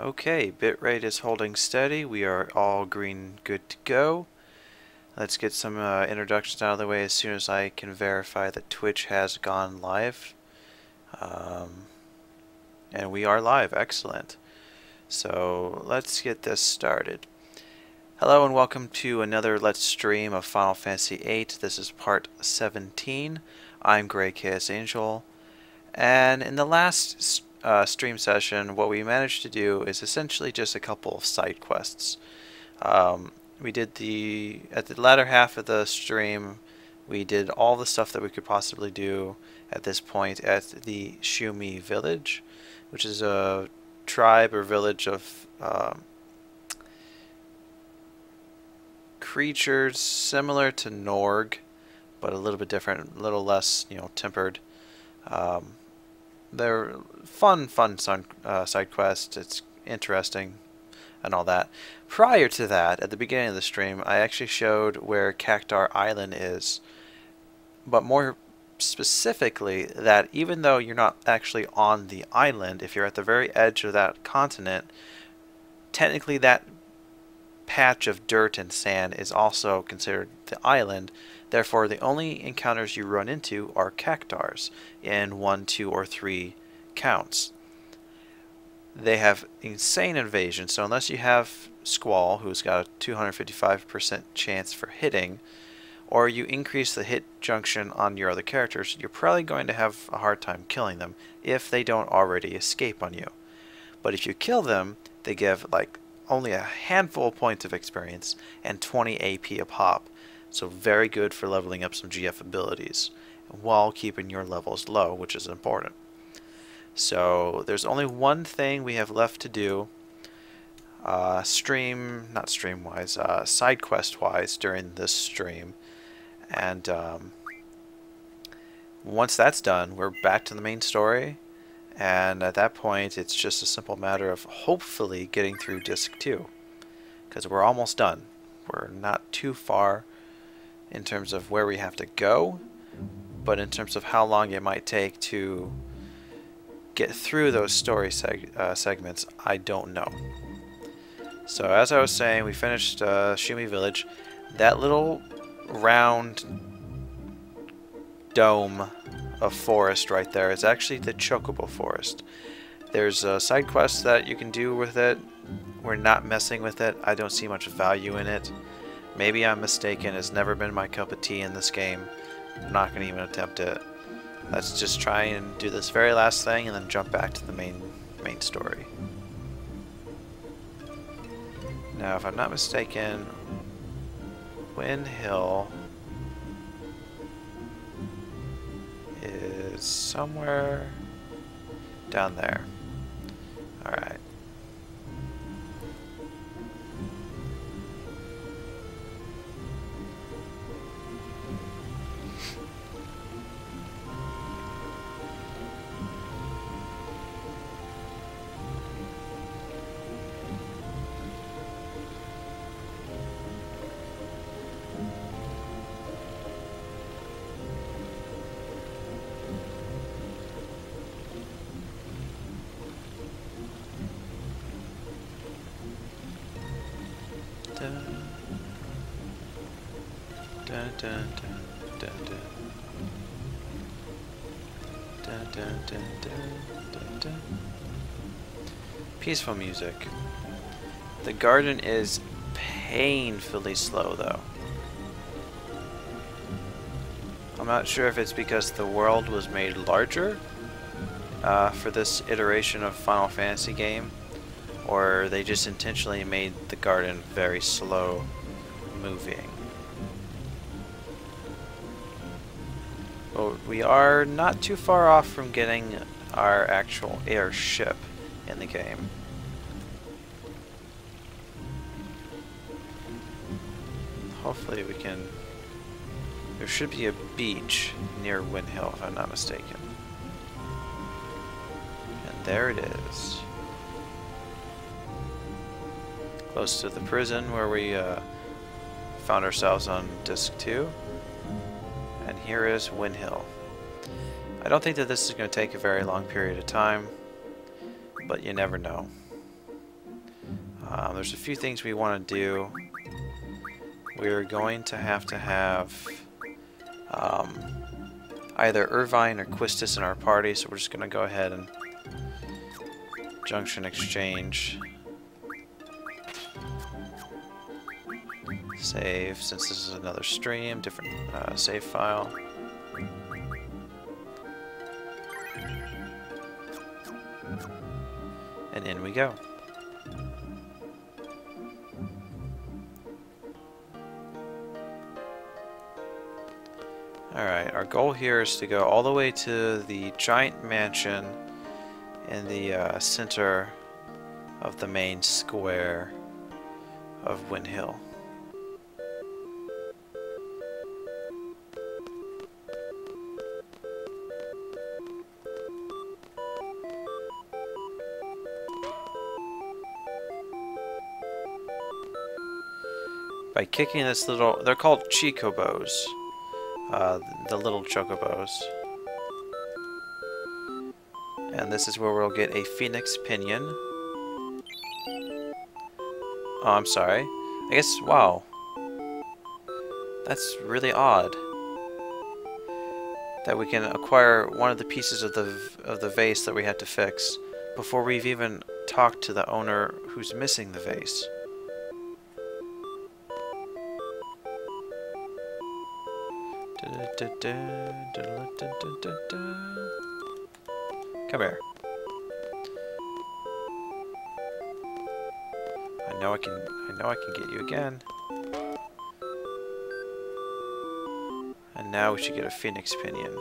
Okay, bitrate is holding steady. We are all green, good to go. Let's get some introductions out of the way as soon as I can verify that Twitch has gone live. And we are live, excellent. So let's get this started. Hello and welcome to another Let's Stream of Final Fantasy VIII. This is part 17. I'm grekaosangel. And in the last stream session, what we managed to do is essentially just a couple of side quests. We did at the latter half of the stream, we did all the stuff that we could possibly do at this point at the Shumi village, which is a tribe or village of creatures similar to Norg, but a little bit different, a little less, tempered. They're fun side quests. It's interesting and all that. Prior to that, at the beginning of the stream, I actually showed where Cactar Island is, but more specifically that even though you're not actually on the island, if you're at the very edge of that continent, technically that patch of dirt and sand is also considered the island. Therefore, the only encounters you run into are cactars in 1, 2, or 3 counts. They have insane evasion, so unless you have Squall, who's got a 255% chance for hitting, or you increase the hit junction on your other characters, you're probably going to have a hard time killing them if they don't already escape on you. But if you kill them, they give only a handful of points of experience and 20 AP a pop. So very good for leveling up some GF abilities while keeping your levels low, which is important. So there's only one thing we have left to do, side quest wise during this stream. And once that's done, we're back to the main story. And at that point, it's just a simple matter of hopefully getting through Disc 2. Because we're almost done. We're not too far in terms of where we have to go, but in terms of how long it might take to get through those story segments, I don't know. So as I was saying, we finished Shumi Village. That little round dome of forest right there is actually the Chocobo Forest. There's a side quest that you can do with it. We're not messing with it. I don't see much value in it. Maybe I'm mistaken. It's never been my cup of tea in this game. I'm not going to even attempt it. Let's just try and do this very last thing and then jump back to the main story. Now, if I'm not mistaken, Winhill is somewhere down there. Alright. Peaceful music. The garden is painfully slow though. I'm not sure if it's because the world was made larger for this iteration of Final Fantasy game, or they just intentionally made the garden very slow moving. But we are not too far off from getting our actual airship in the game. Hopefully we can... There should be a beach near Winhill, if I'm not mistaken. And there it is. Close to the prison where we found ourselves on Disc 2. And here is Winhill. I don't think that this is going to take a very long period of time, but you never know. There's a few things we want to do. We're going to have either Irvine or Quistis in our party, so we're just going to go ahead and junction exchange. Save, since this is another stream, different save file. And in we go. Alright, our goal here is to go all the way to the giant mansion in the center of the main square of Winhill. By kicking this little, they're called chocobos, the little chocobos. And this is where we'll get a phoenix pinion. Oh, I'm sorry. I guess, wow. That's really odd. That we can acquire one of the pieces of the vase that we had to fix before we've even talked to the owner who's missing the vase. Come here. I know I can get you again. And now we should get a phoenix pinion.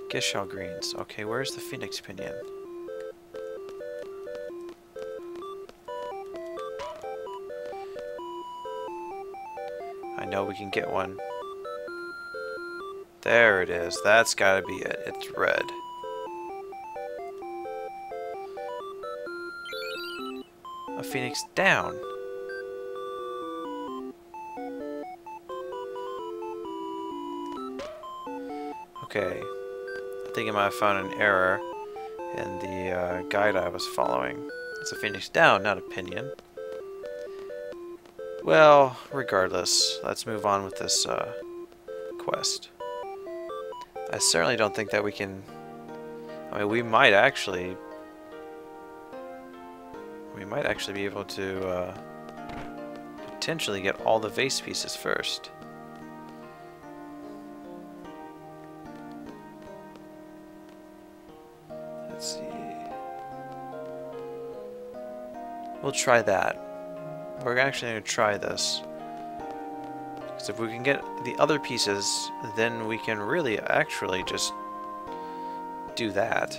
Gishal greens. Okay, where's the phoenix pinion? I know we can get one. There it is. That's gotta be it. It's red. A phoenix down. Okay. I think I might have found an error in the guide I was following. It's a phoenix down, not a pinion. Well, regardless, let's move on with this quest. I certainly don't think that we can... I mean, we might actually be able to potentially get all the vase pieces first. Let's see. We'll try that. We're actually going to try this. Because if we can get the other pieces, then we can really actually just do that.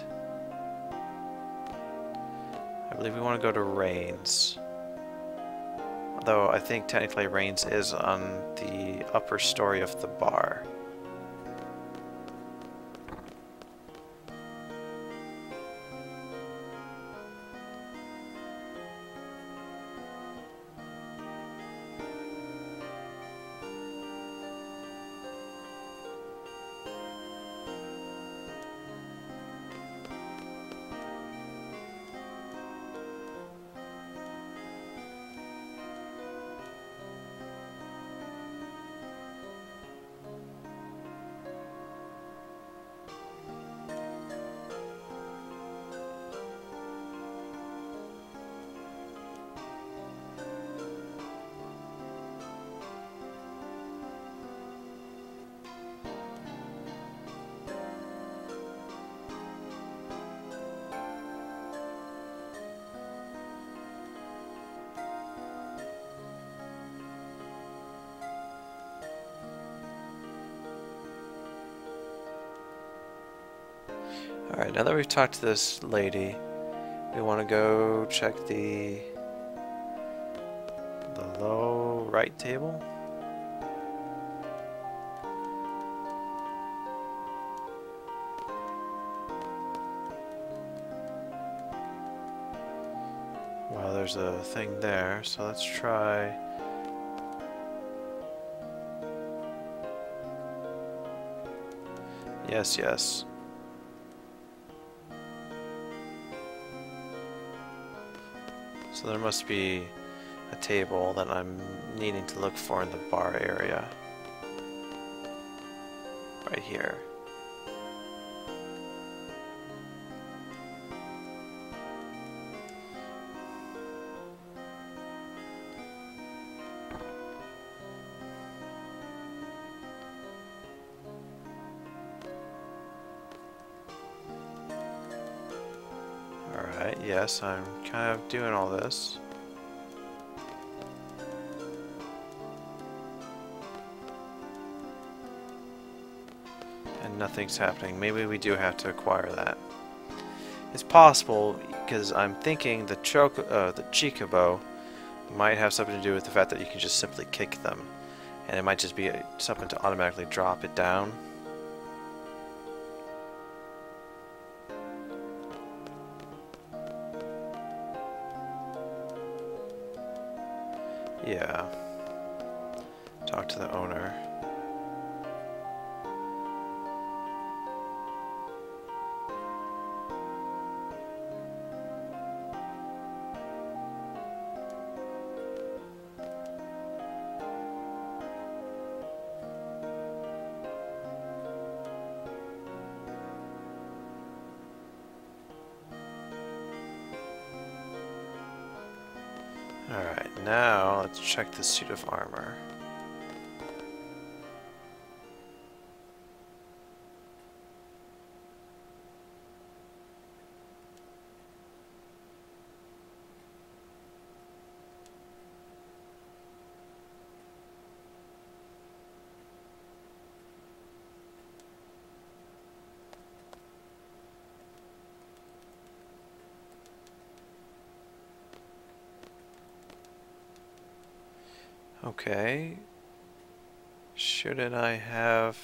I believe we want to go to Rains. Although I think technically Rains is on the upper story of the bar. Alright, now that we've talked to this lady, we want to go check the low right table. Well, there's a thing there, so let's try... Yes, yes. So there must be a table that I'm needing to look for in the bar area. Right here. Alright, yes, I'm kind of doing all this. And nothing's happening. Maybe we do have to acquire that. It's possible, because I'm thinking the Chocobo might have something to do with the fact that you can just simply kick them. And it might just be something to automatically drop it down. Yeah. Talk to the owner. Alright, now let's check the suit of armor. Okay. Shouldn't I have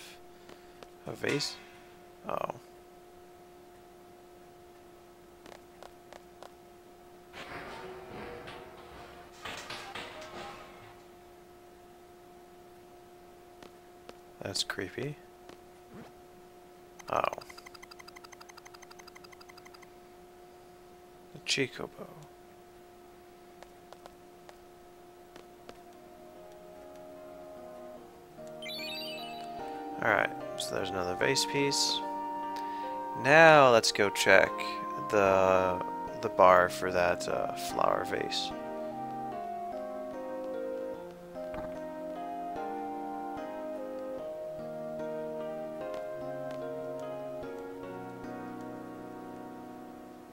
a vase? Oh. That's creepy. Oh. The Chocobo. Alright, so there's another vase piece. Now let's go check the bar for that flower vase.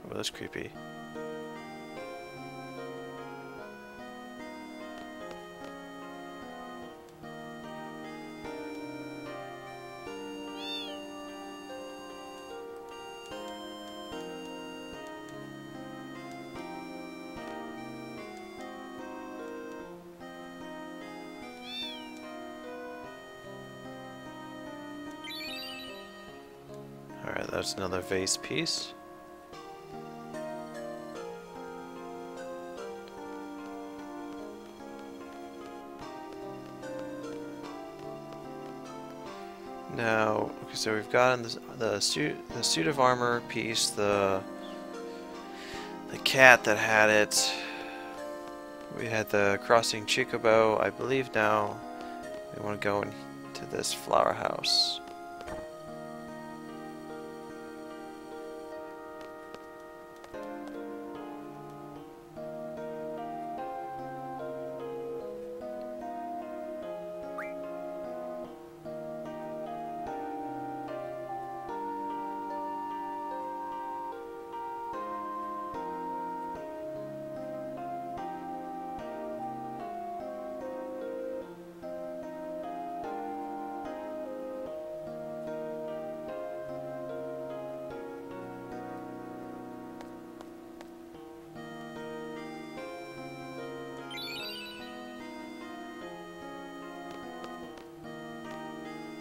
Oh, that's creepy. Alright, that's another vase piece. Now, okay, so we've gotten the suit of armor piece, the cat that had it. We had the crossing Chocobo. I believe now we want to go into this flower house.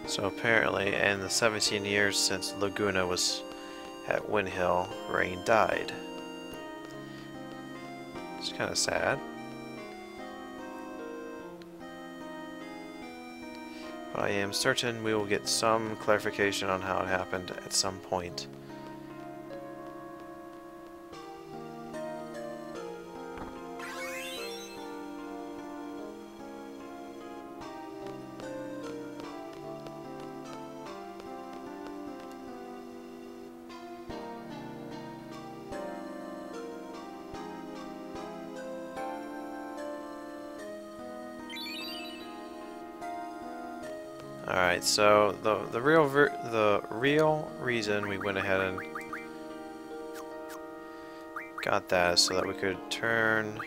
So apparently, in the 17 years since Laguna was at Winhill, Rain died. It's kind of sad. But I am certain we will get some clarification on how it happened at some point. Alright, so the real reason we went ahead and got that is so that we could turn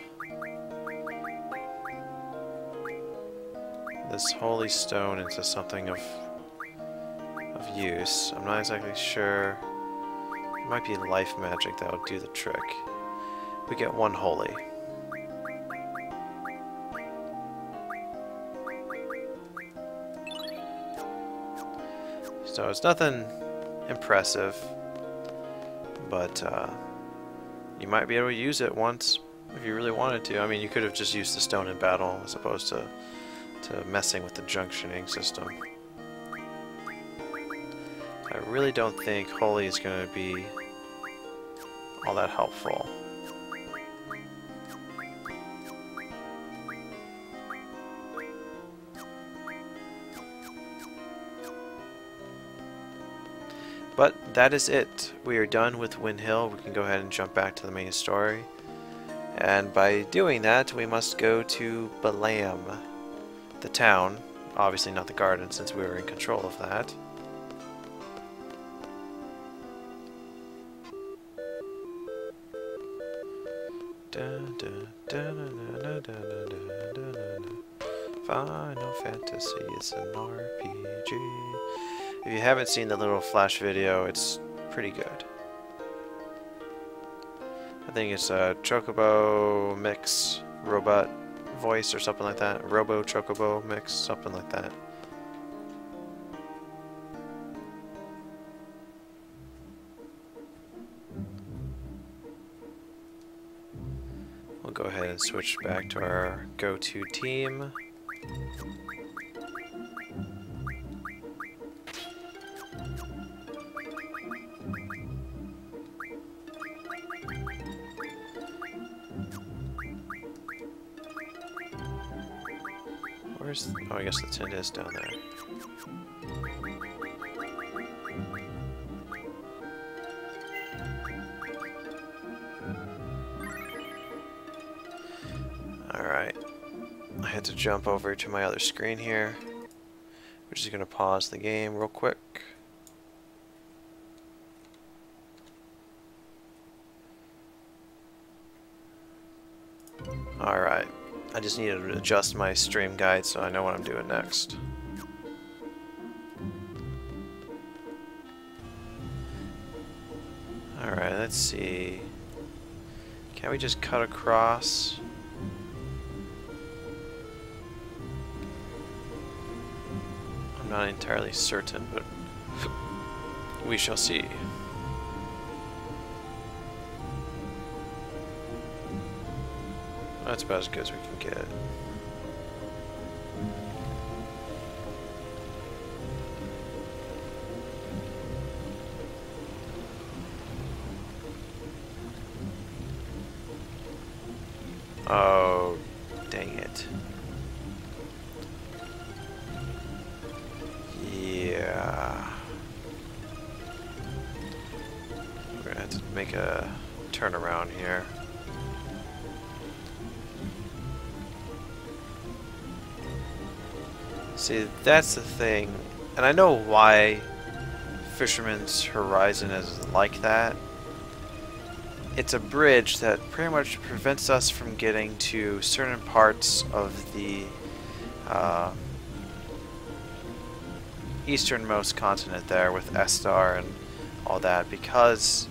this holy stone into something of use. I'm not exactly sure. It might be life magic that will do the trick. We get one holy. So it's nothing impressive, but you might be able to use it once if you really wanted to. I mean, you could have just used the stone in battle as opposed to messing with the junctioning system. I really don't think holy is going to be all that helpful. But that is it. We are done with Winhill. We can go ahead and jump back to the main story. And by doing that, we must go to Balamb, the town. Obviously not the garden, since we were in control of that. Final Fantasy is an RPG. If you haven't seen the little flash video, it's pretty good. I think it's a Chocobo mix robot voice or something like that. Robo Chocobo mix, something like that. We'll go ahead and switch back to our go-to team. Oh, I guess the tent is down there. Alright. I had to jump over to my other screen here, which is going to pause the game real quick. Alright. I just needed to adjust my stream guide so I know what I'm doing next. Alright, let's see. Can we just cut across? I'm not entirely certain, but we shall see. That's about as good as we can get. Oh, dang it. Yeah. We're gonna have to make a turnaround here. See, that's the thing, and I know why Fisherman's Horizon is like that. It's a bridge that pretty much prevents us from getting to certain parts of the easternmost continent there with Estar and all that, because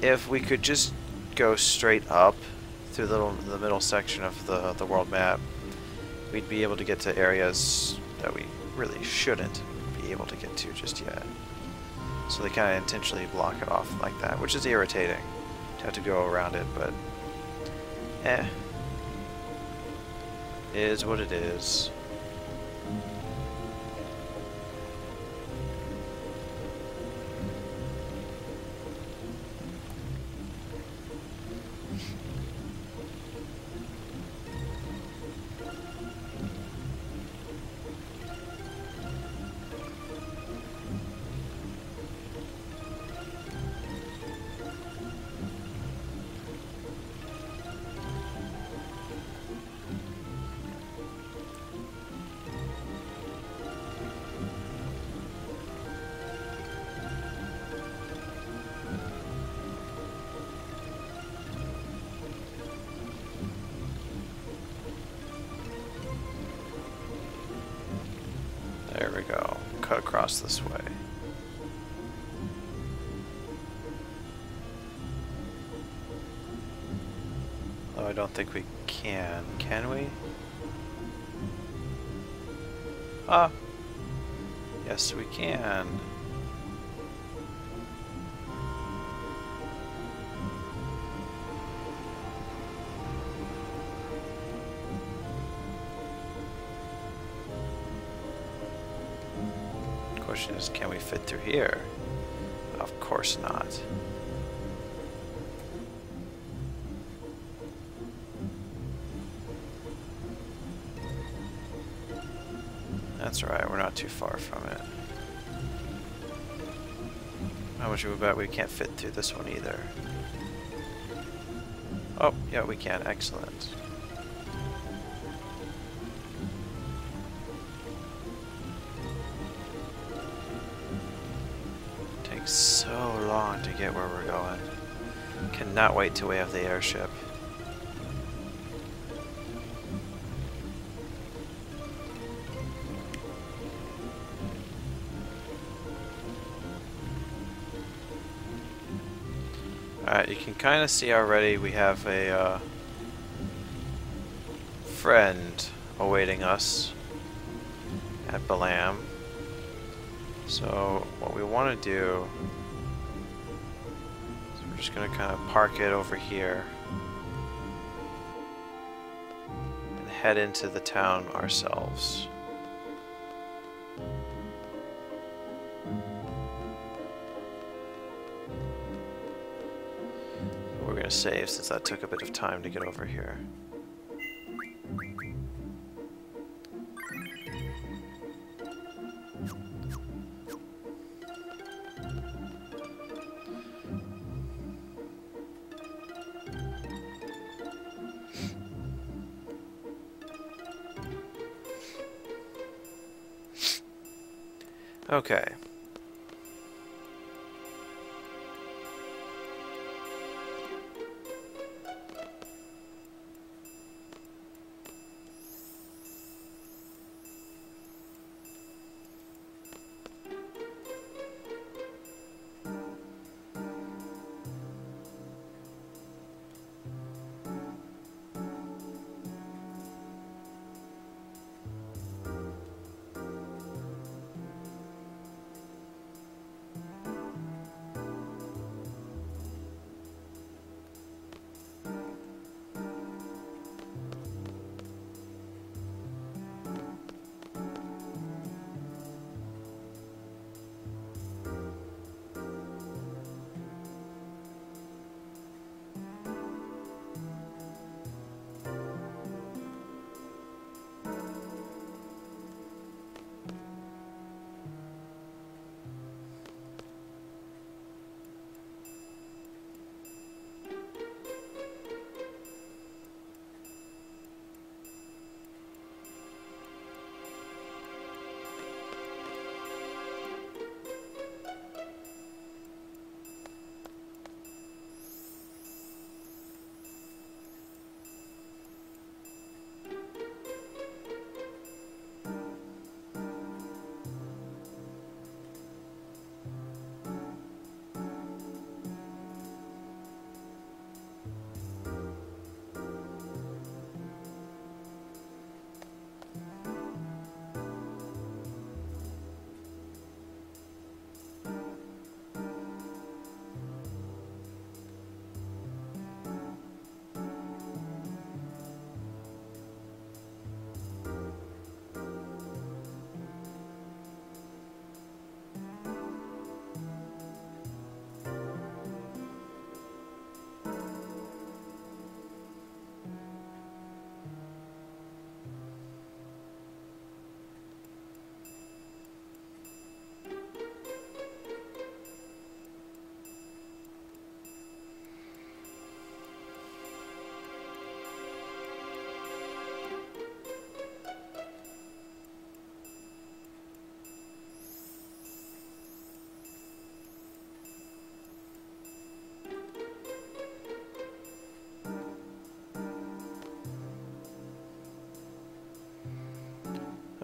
if we could just go straight up through the middle section of the world map, we'd be able to get to areas that we really shouldn't be able to get to just yet. So they kind of intentionally block it off like that, which is irritating to have to go around it, but is what it is. across this way. Although I don't think we can. Can we? Ah! Yes, we can. Question is, can we fit through here? Of course not. That's right, we're not too far from it. How much we bet we can't fit through this one either? Oh, yeah, we can. Excellent. Takes so long to get where we're going. Cannot wait till we have the airship. Alright, you can kind of see already we have a friend awaiting us at Balamb. So what we want to do is we're just going to kind of park it over here and head into the town ourselves. We're going to save since that took a bit of time to get over here. Okay.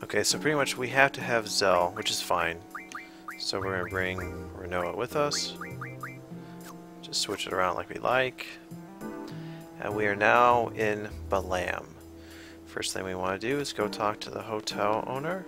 Okay, so pretty much we have to have Zell, which is fine. So we're going to bring Renoa with us. Just switch it around like we like. And we are now in Balamb. First thing we want to do is go talk to the hotel owner.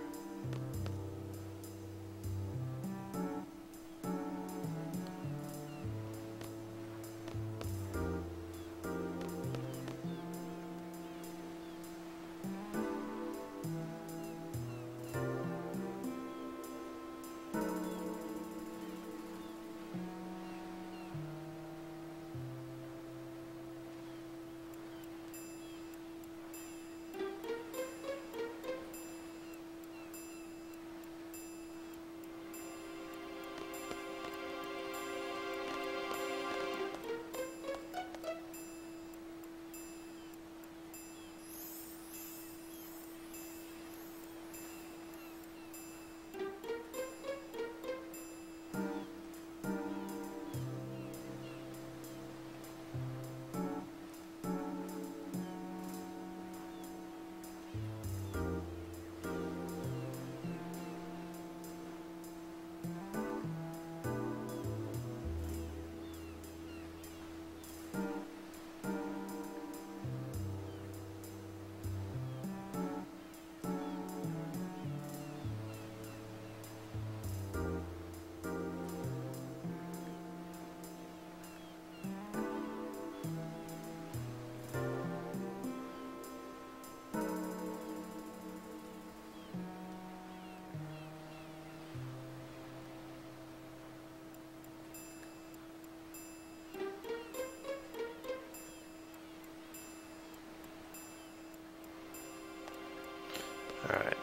Alright.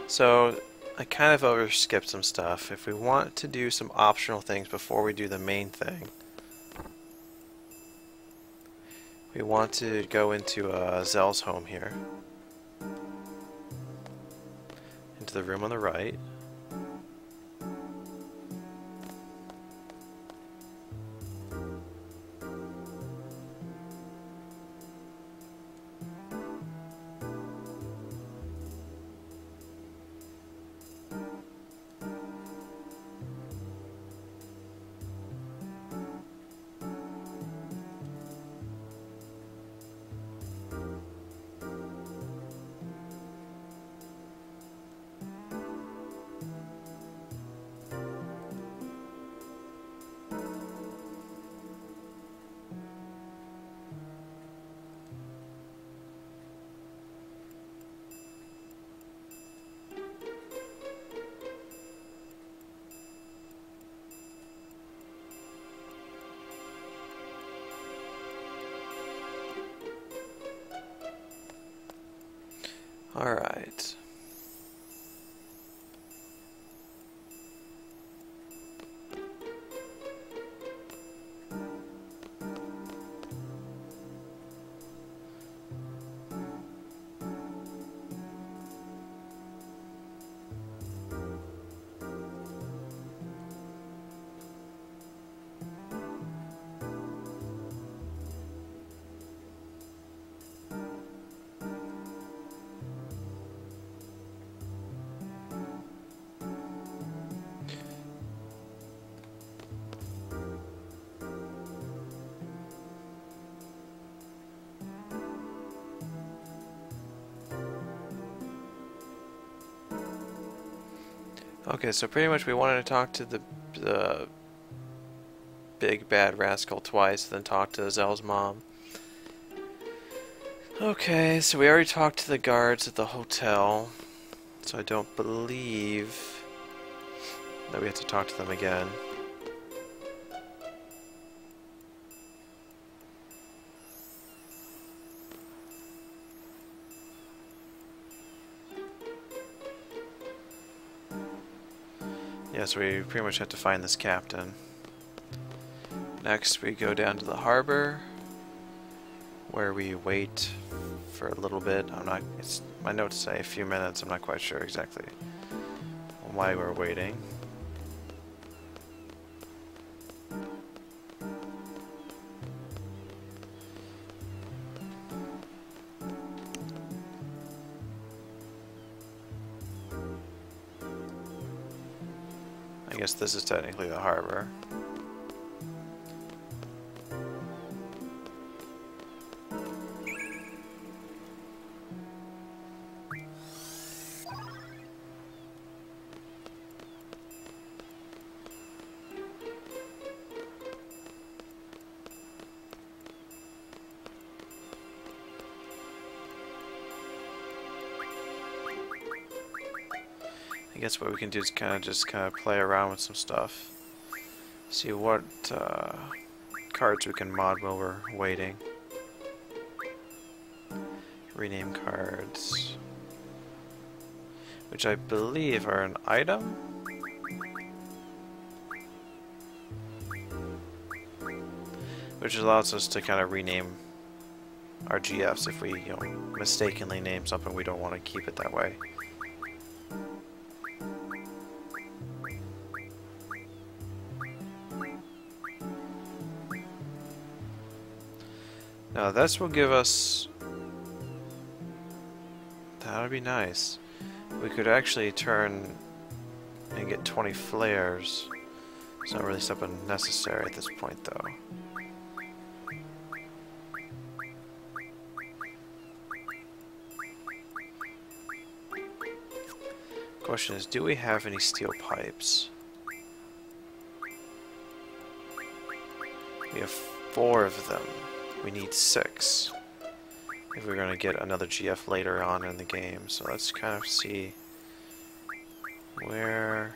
So, I kind of overskipped some stuff. If we want to do some optional things before we do the main thing, we want to go into Zell's home here. Into the room on the right. Alright. Okay, so pretty much we wanted to talk to the big bad rascal twice, then talk to Zell's mom. Okay, so we already talked to the guards at the hotel, so I don't believe that we have to talk to them again. Yes, we pretty much have to find this captain. Next, we go down to the harbor, where we wait for a little bit. My notes say a few minutes. I'm not quite sure exactly why we're waiting. I guess this is technically the harbor. I guess what we can do is kind of play around with some stuff. See what cards we can mod while we're waiting. Rename cards, which I believe are an item. Which allows us to kind of rename our GFs if we, mistakenly name something we don't want to keep it that way. Now this will give us... That would be nice. We could actually turn and get 20 flares. It's not really something necessary at this point though. Question is, do we have any steel pipes? We have 4 of them. We need 6 if we're going to get another GF later on in the game. So let's kind of see where...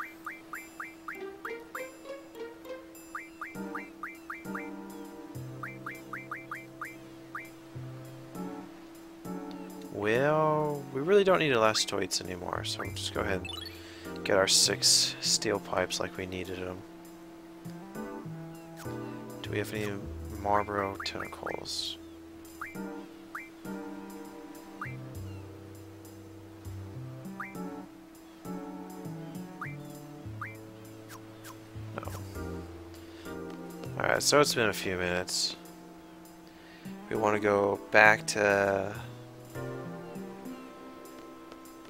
Well, we really don't need elastoids anymore, so we'll just go ahead and get our 6 steel pipes like we needed them. Do we have any Marlboro tentacles? No. Alright, so it's been a few minutes. We want to go back to...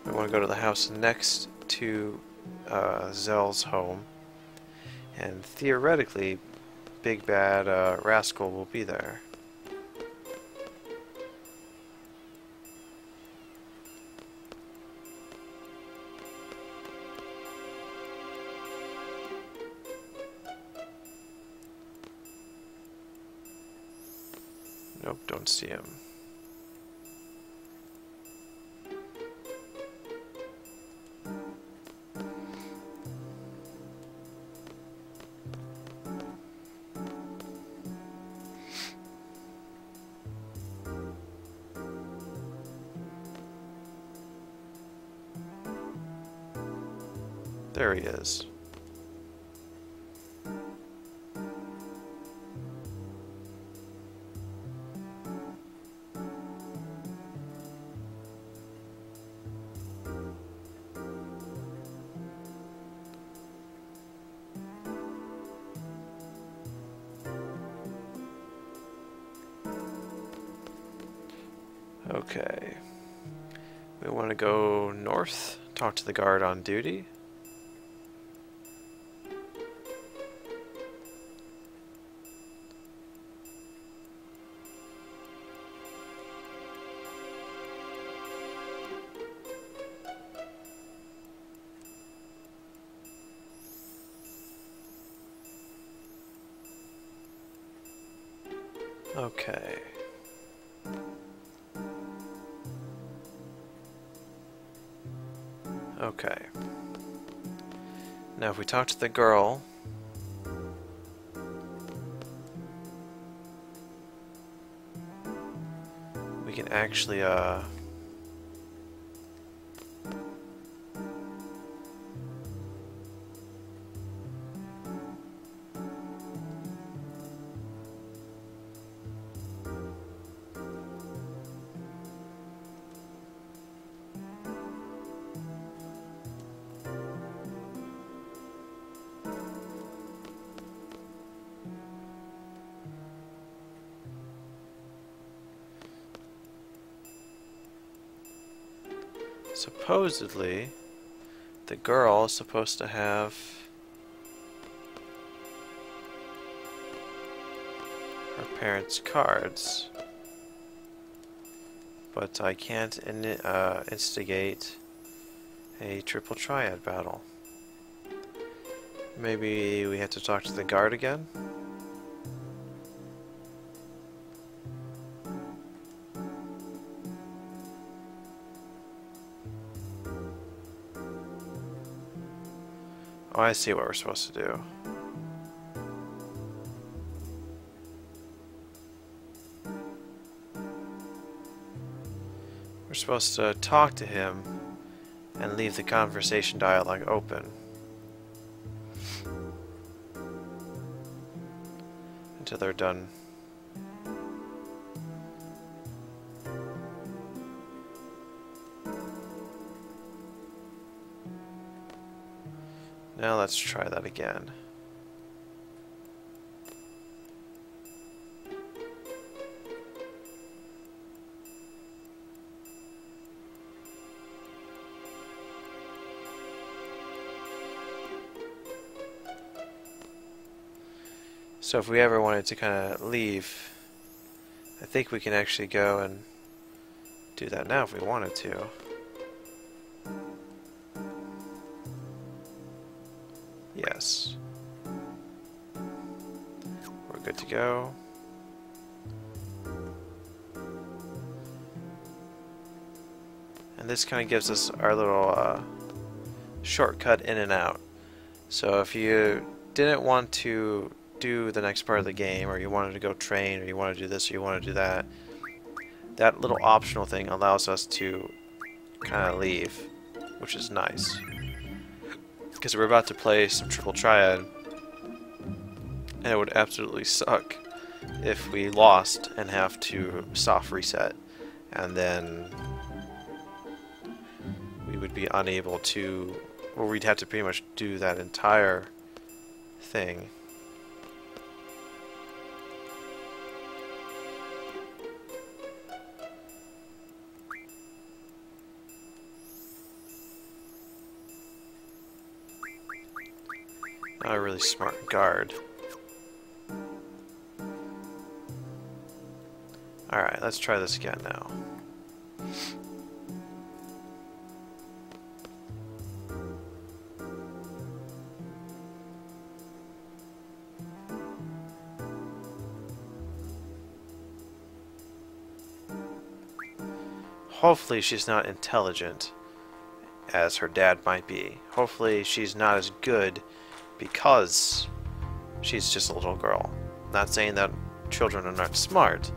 We want to go to the house next to Zell's home. And theoretically, Big Bad Rascal will be there. Nope, don't see him. There he is. Okay. We want to go north, talk to the guard on duty. Okay. Okay. Now if we talk to the girl, we can actually supposedly, the girl is supposed to have parents' cards. But I can't instigate a triple triad battle. Maybe we have to talk to the guard again? Oh, I see what we're supposed to do. We're supposed to talk to him and leave the conversation dialogue open until they're done. Now let's try that again. So if we ever wanted to kind of leave, I think we can actually go and do that now if we wanted to. Yes. We're good to go. And this kind of gives us our little shortcut in and out. So if you didn't want to do the next part of the game, or you wanted to go train, or you want to do this, or you want to do that, that little optional thing allows us to kind of leave, which is nice. Because we're about to play some triple triad, and it would absolutely suck if we lost and have to soft reset, and then we would be unable to, or we'd have to pretty much do that entire thing. Not a really smart guard. Alright, let's try this again now. Hopefully she's not intelligent as her dad might be. Hopefully she's not as good because she's just a little girl. Not saying that children are not smart,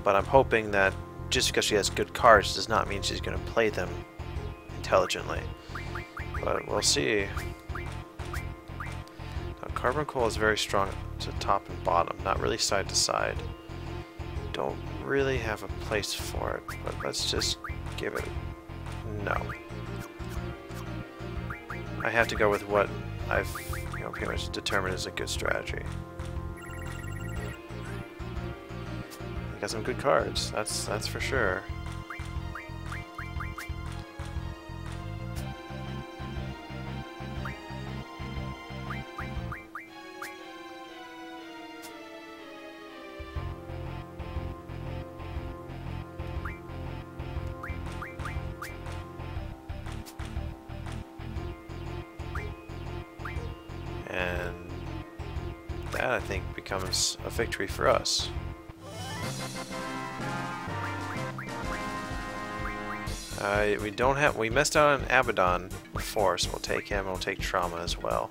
but I'm hoping that just because she has good cards does not mean she's going to play them intelligently. But we'll see. Now, carbon coal is very strong to top and bottom, not really side to side. Don't really have a place for it, but let's just give it a no. I have to go with what I've pretty much determined is a good strategy. I got some good cards, that's for sure. And that, I think, becomes a victory for us. We missed out on Abaddon before, so we'll take him, and we'll take Trauma as well.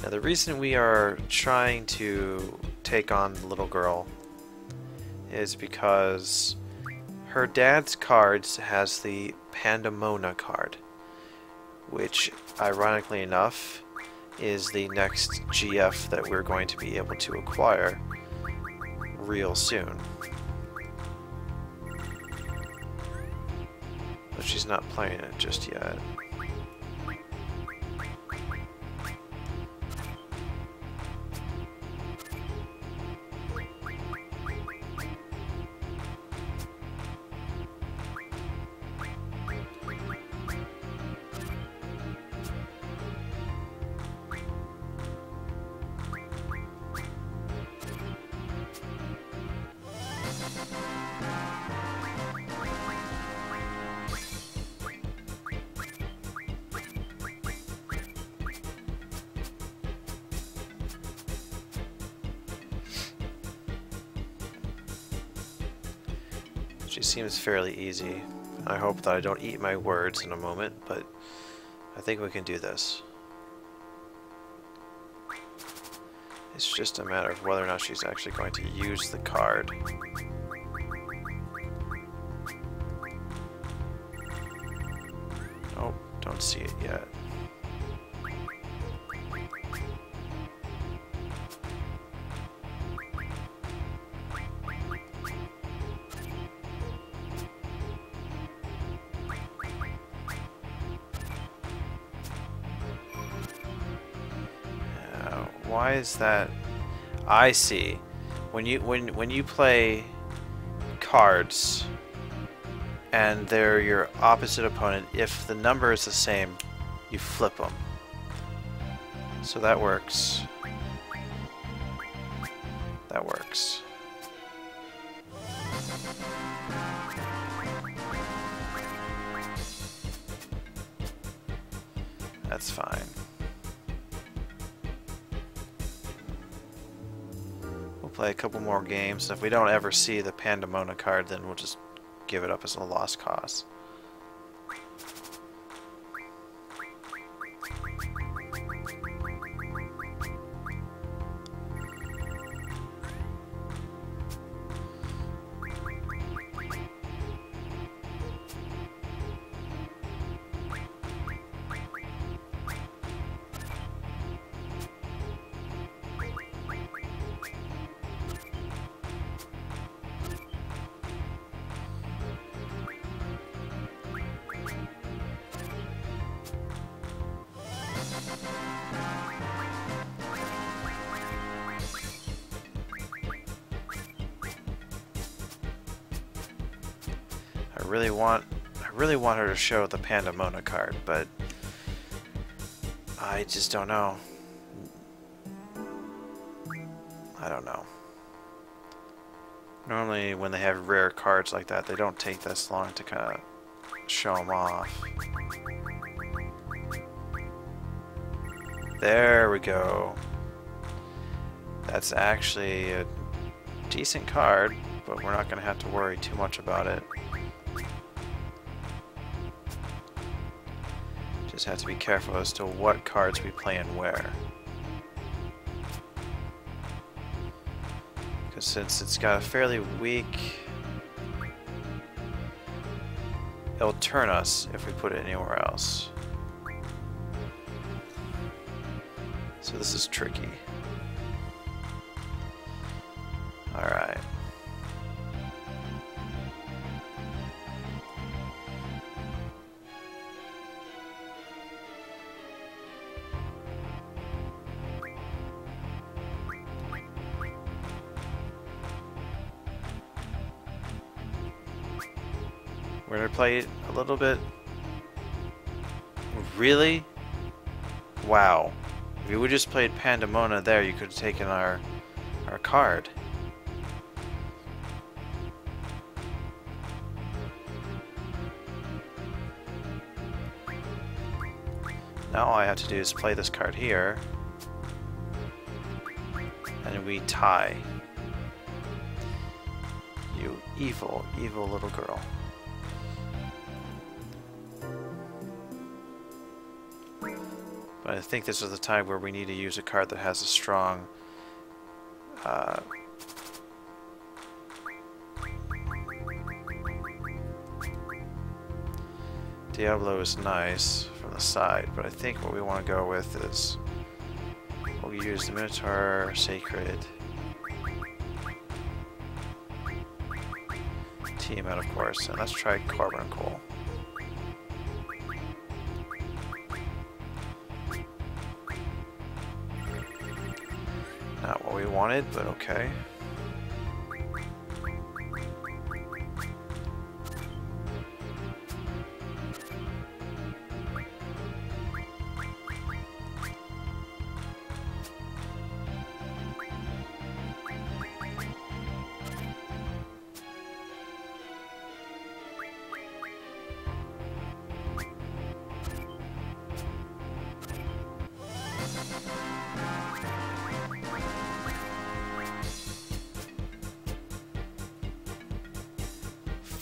Now the reason we are trying to take on the little girl is because her dad's cards has the Pandemona card, which, ironically enough, is the next GF that we're going to be able to acquire real soon. But she's not playing it just yet. She seems fairly easy. I hope that I don't eat my words in a moment, but I think we can do this. It's just a matter of whether or not she's actually going to use the card. Oh, don't see it yet. Why is that? I see. When you play cards and they're your opposite opponent, if the number is the same, you flip them. So that works. That works. That's fine. Play a couple more games. If we don't ever see the Pandemona card, then we'll just give it up as a lost cause. I really want her to show the Pandemona card, but I just don't know. I don't know. Normally when they have rare cards like that, they don't take this long to kind of show them off. There we go. That's actually a decent card, but we're not going to have to worry too much about it. Just have to be careful as to what cards we play and where. Because since it's got a fairly weak... It'll turn us if we put it anywhere else. So this is tricky. Alright. We're gonna play it a little bit. Really? Wow. If you would just played Pandemona there, you could have taken our card. Now all I have to do is play this card here, and we tie. You evil, evil little girl. But I think this is the time where we need to use a card that has a strong Diablo is nice from the side, but I think what we want to go with is we'll use the Minotaur Sacred Tiamat, of course, and let's try Carbuncle. Not what we wanted, but okay.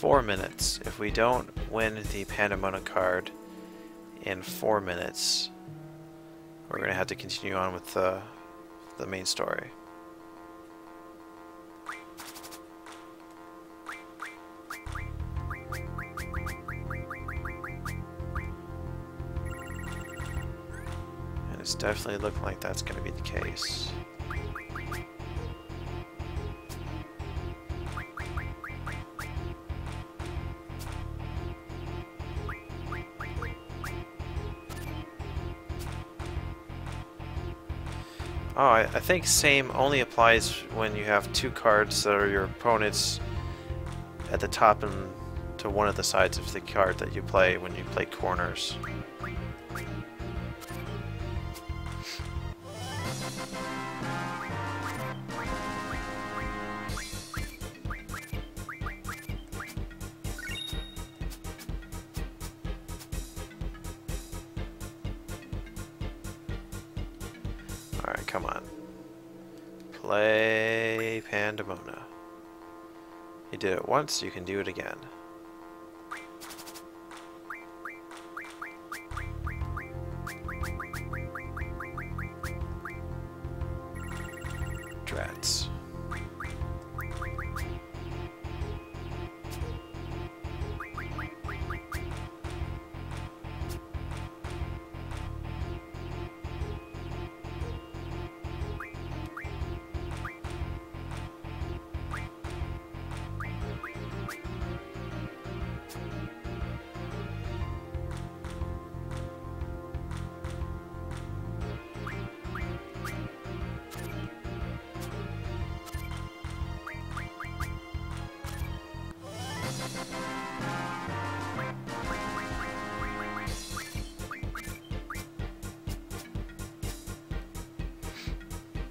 4 minutes. If we don't win the Pandemona card in 4 minutes, we're going to have to continue on with the main story. And it's definitely looking like that's going to be the case. Oh, I think same only applies when you have 2 cards that are your opponent's at the top and to one of the sides of the card that you play when you play corners. Alright, come on. Play Pandemona. You did it once, you can do it again. Drats.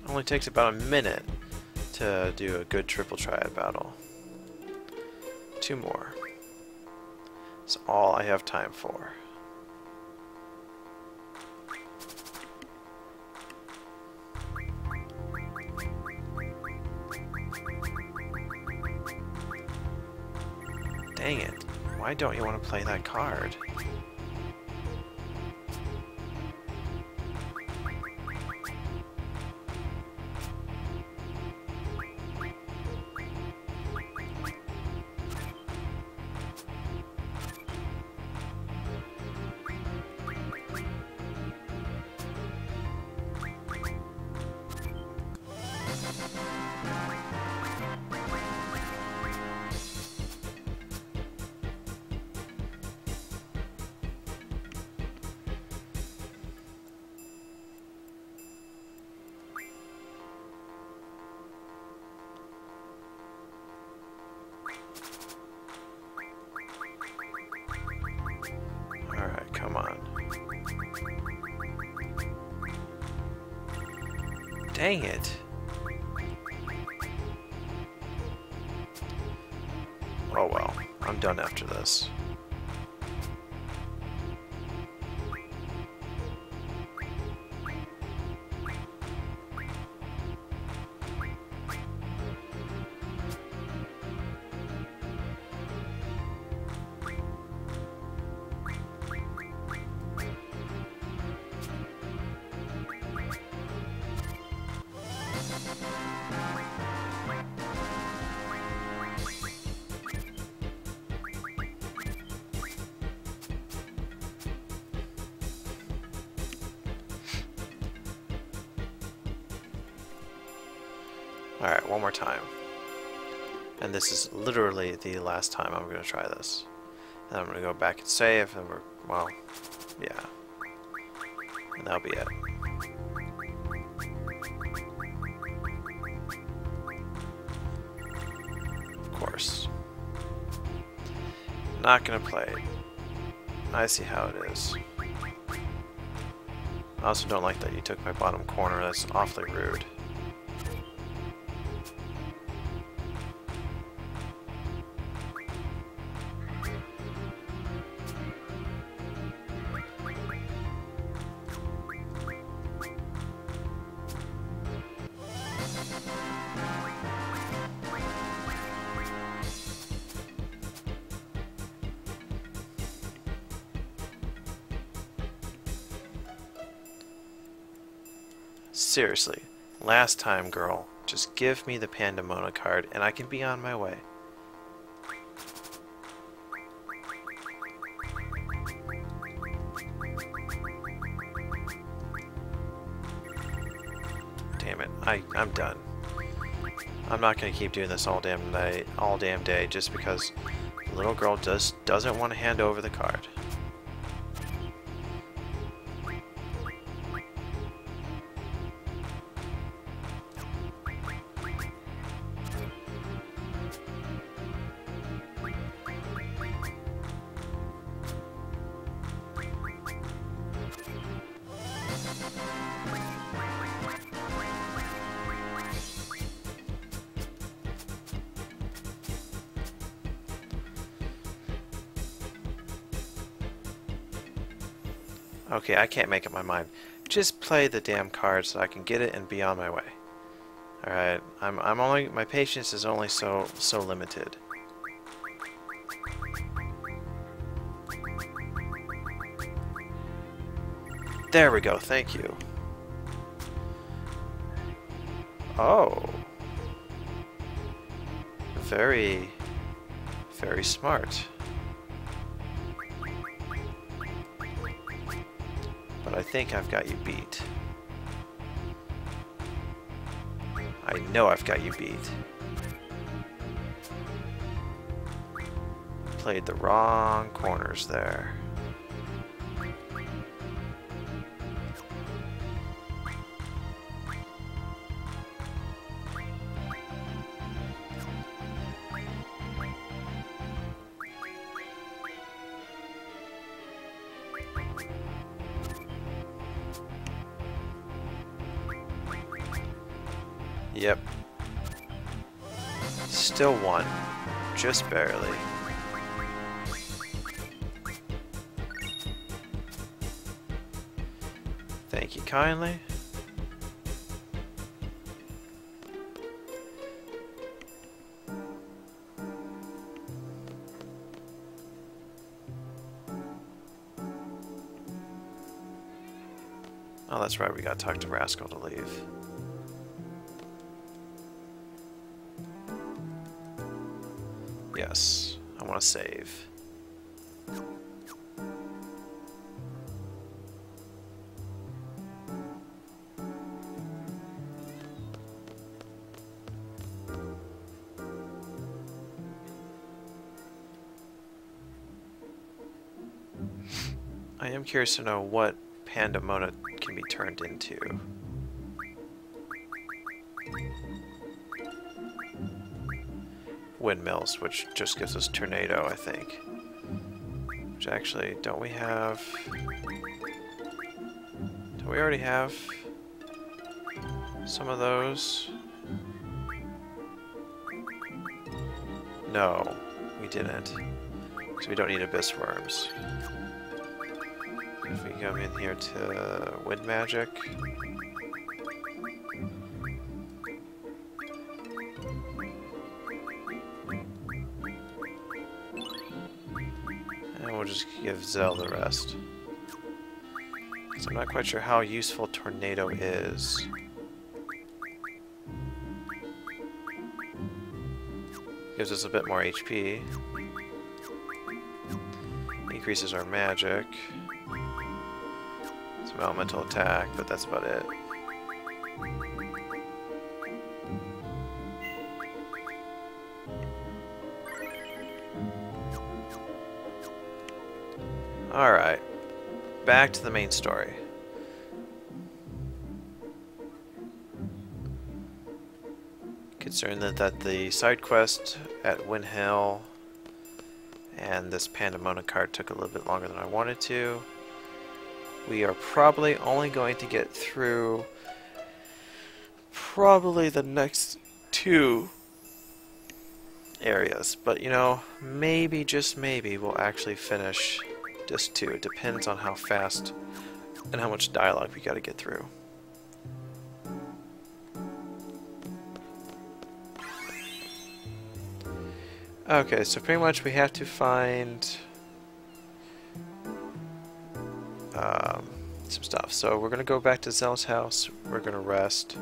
Only takes about a minute to do a good triple triad battle. 2 more. That's all I have time for. Dang it. Why don't you want to play that card? Alright, come on. Dang it. Oh well, I'm done after this. Alright, one more time. And this is literally the last time I'm going to try this. And I'm going to go back and save, and we're, well, yeah. And that'll be it. Of course. Not going to play it. I see how it is. I also don't like that you took my bottom corner. That's awfully rude. Seriously, last time, girl. Just give me the Pandemona card and I can be on my way. Damn it, I'm done. I'm not gonna keep doing this all damn night, all damn day, just because the little girl doesn't want to hand over the card. Okay, I can't make up my mind. Just play the damn card so I can get it and be on my way. Alright, I'm only, my patience is only so limited. There we go, thank you. Oh. Very, very smart. But I think I've got you beat. I know I've got you beat. Played the wrong corners there. Yep. Still won. Just barely. Thank you kindly. Oh, that's right, we gotta talk to Rascal to leave. Yes, I want to save. I am curious to know what Pandemona can be turned into. Windmills, which just gives us tornado, I think. Which actually, don't we already have some of those? No, we didn't. Because we don't need abyss worms. If we come in here to wind magic. We'll just give Zell the rest. So I'm not quite sure how useful Tornado is. Gives us a bit more HP. Increases our magic. Some elemental attack, but that's about it. Alright, back to the main story. Concerned that the side quest at Winhill and this Pandemona card took a little bit longer than I wanted to. We are probably only going to get through probably the next 2 areas, but you know, maybe, just maybe, we'll actually finish just 2. It depends on how fast and how much dialogue we gotta get through. Okay, so pretty much we have to find some stuff. So we're gonna go back to Zell's house. We're gonna rest.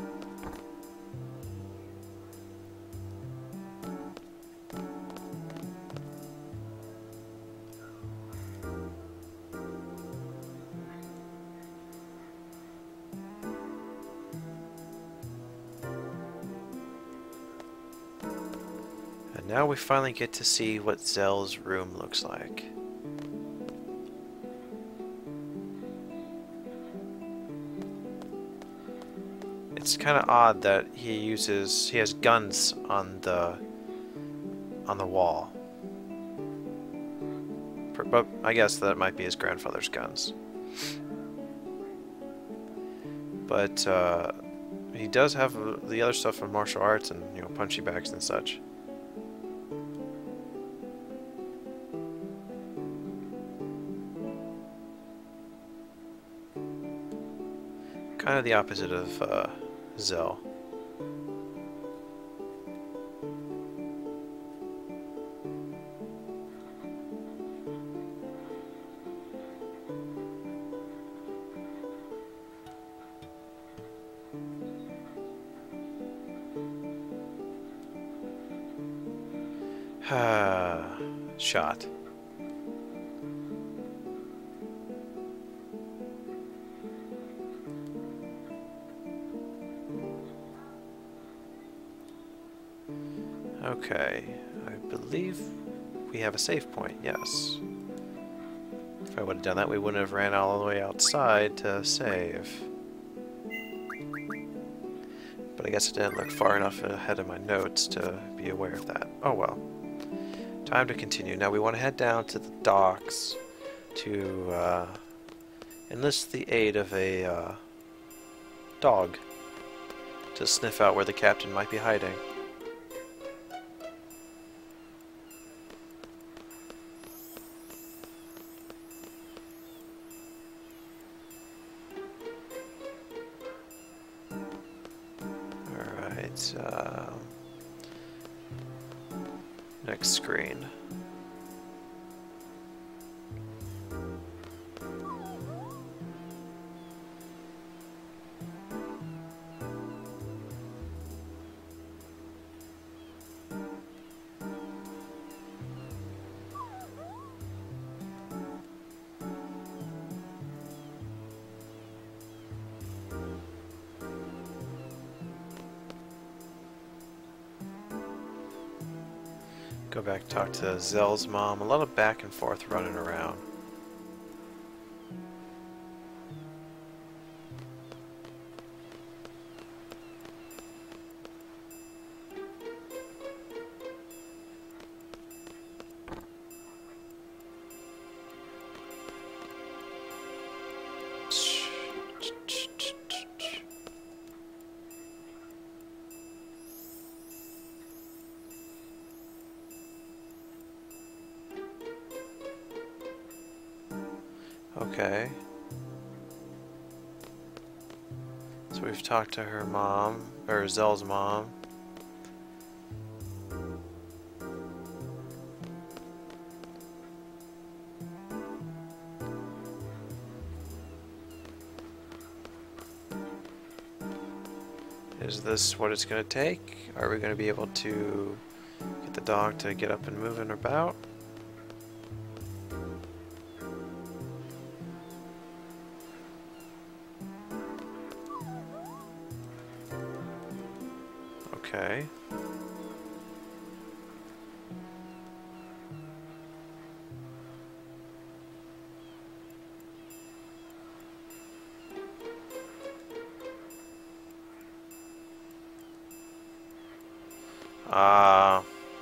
And now we finally get to see what Zell's room looks like. It's kind of odd that he has guns on the wall. But I guess that might be his grandfather's guns. But he does have the other stuff from martial arts and, you know, punchy bags and such. Kind of the opposite of Zell. Shot. Okay, I believe we have a save point, yes. If I would have done that, we wouldn't have ran all the way outside to save. But I guess I didn't look far enough ahead of my notes to be aware of that. Oh well. Time to continue. Now we want to head down to the docks to enlist the aid of a dog to sniff out where the captain might be hiding. Alright, next screen. Go back and talk to Zell's mom. A lot of back and forth running around. Okay. So we've talked to her mom, or Zell's mom. Is this what it's going to take? Are we going to be able to get the dog to get up and moving about? Okay.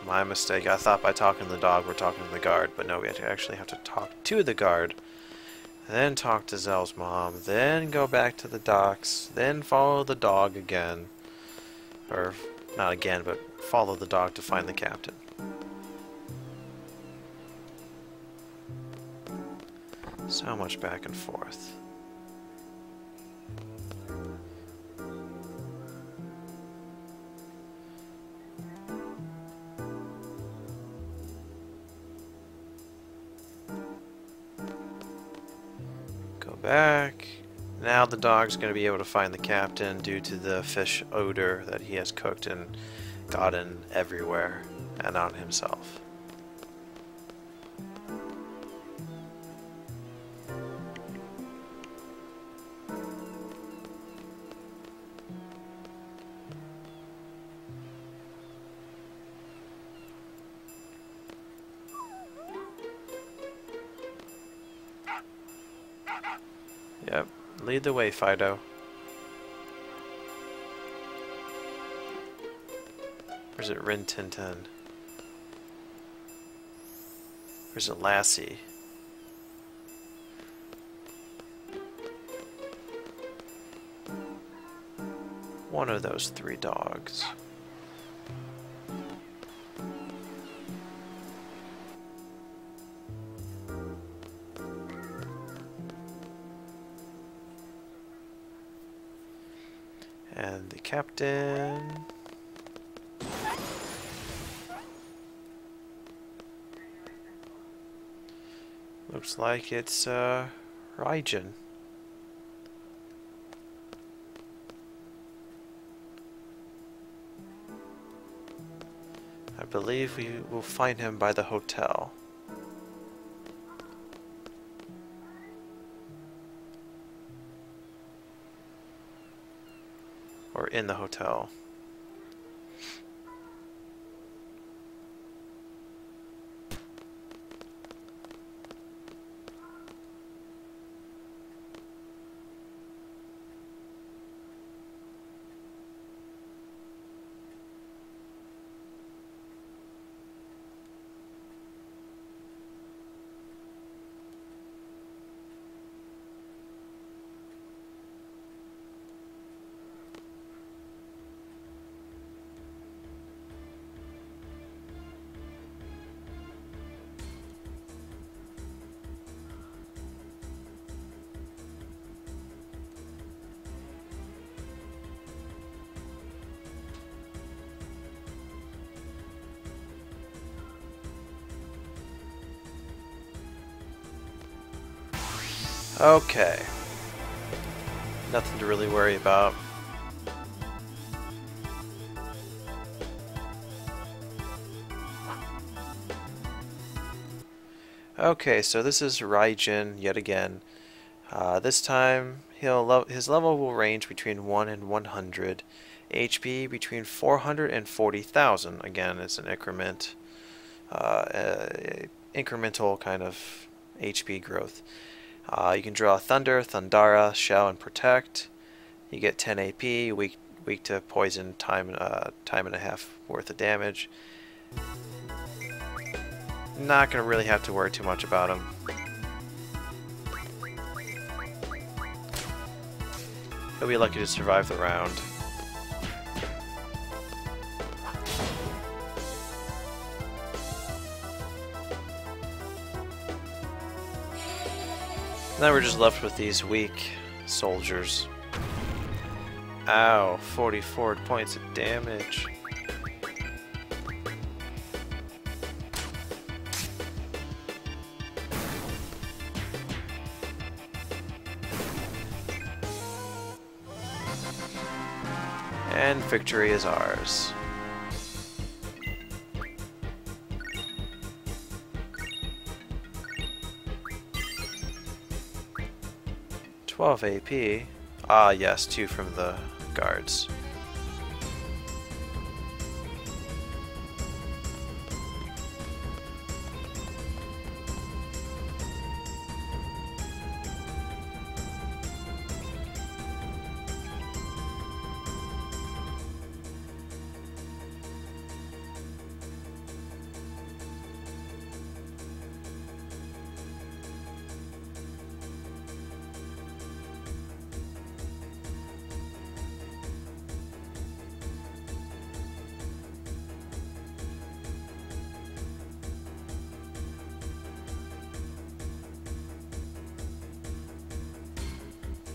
My mistake. I thought by talking to the dog we're talking to the guard, but no, we actually have to talk to the guard, then talk to Zell's mom, then go back to the docks, then follow the dog again. Or, not again, but follow the dog to find the captain. So much back and forth. Go back, Now the dog's going to be able to find the captain due to the fish odor that he has cooked and gotten everywhere and on himself. Yep, lead the way, Fido. Or is it Rin Tin Tin? Or is it Lassie? One of those three dogs. And the captain. Looks like it's Raijin. I believe we will find him by the hotel. Or in the hotel. Okay. Nothing to really worry about. Okay, so this is Raijin yet again. This time his level will range between 1 and 100. HP between 400 and 40,000. Again, it's an incremental kind of HP growth. You can draw Thunder, Thundara, Shell, and Protect. You get 10 AP, weak to poison, time and a half worth of damage. Not gonna really have to worry too much about him. He'll be lucky to survive the round. Now we're just left with these weak soldiers. Ow, 44 points of damage. And victory is ours. $12 AP. Ah, yes, 2 from the guards.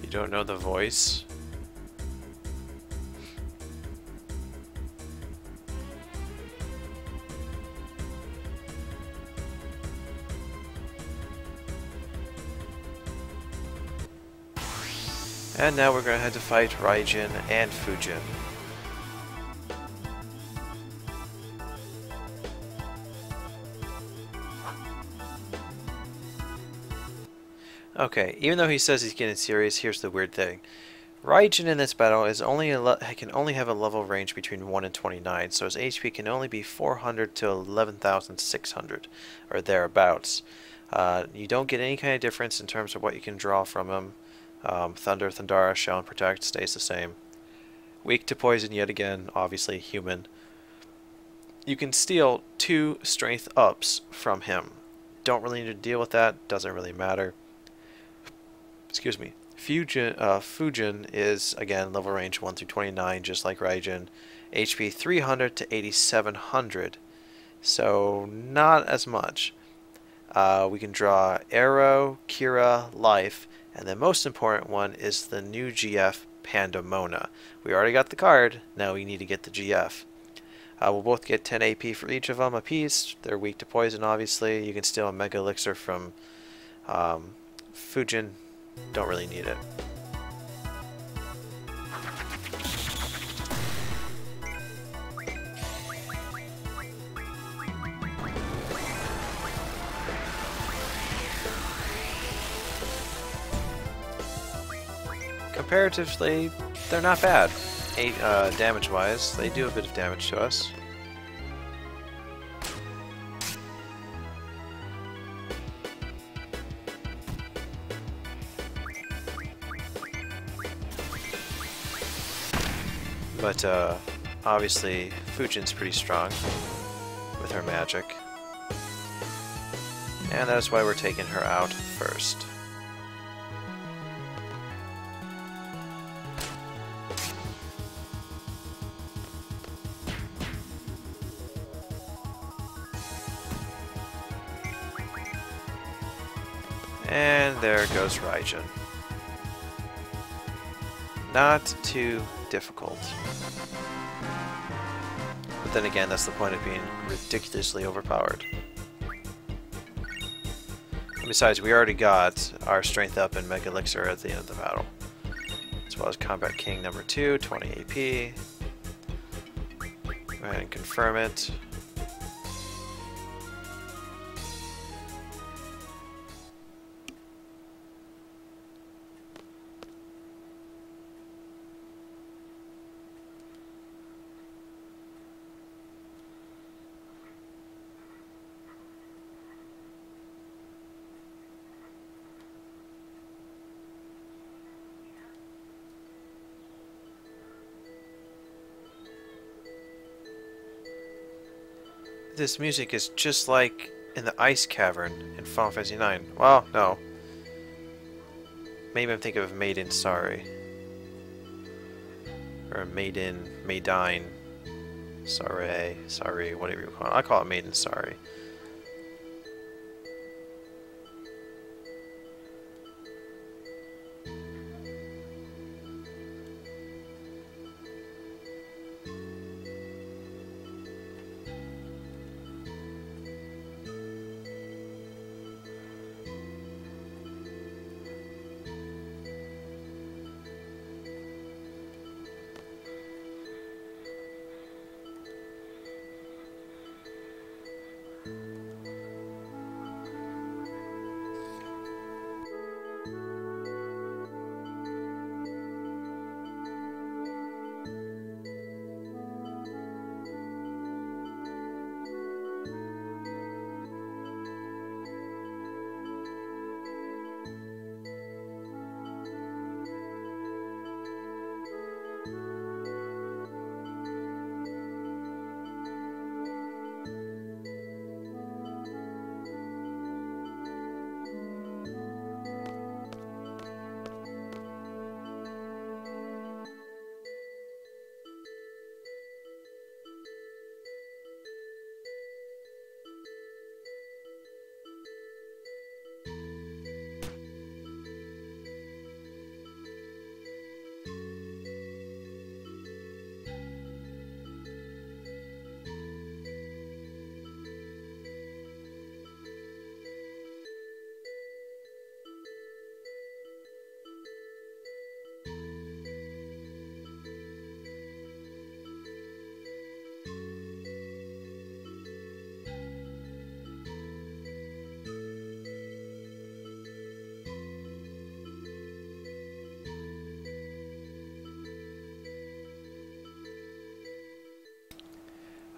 You don't know the voice? And now we're going to head to fight Raijin and Fujin. Okay, even though he says he's getting serious, here's the weird thing. Raijin in this battle is can only have a level range between 1 and 29, so his HP can only be 400 to 11,600, or thereabouts. You don't get any kind of difference in terms of what you can draw from him. Thunder, Thundara, Shell, and Protect stays the same. Weak to poison yet again, obviously human. You can steal 2 strength ups from him. Don't really need to deal with that, doesn't really matter. Excuse me. Fujin is, again, level range 1 through 29, just like Raijin. HP 300 to 8,700, so not as much. We can draw Arrow, Kira, Life, and the most important one is the new GF, Pandemona. We already got the card, now we need to get the GF. We'll both get 10 AP for each of them apiece. They're weak to poison, obviously. You can steal a Mega Elixir from Fujin. Don't really need it. Comparatively, they're not bad. Damage-wise, they do a bit of damage to us. But obviously, Fujin's pretty strong with her magic. And that's why we're taking her out first. And there goes Raijin. Not too difficult. But then again, that's the point of being ridiculously overpowered. And besides, we already got our strength up and Mega Elixir at the end of the battle. As well as Combat King number 2, 20 AP. Go ahead and confirm it. This music is just like in the Ice Cavern in Final Fantasy IX. Well, no. Maybe I'm thinking of Maiden Sorry. Or Maidine. Sorry, whatever you call it. I call it Maiden Sorry.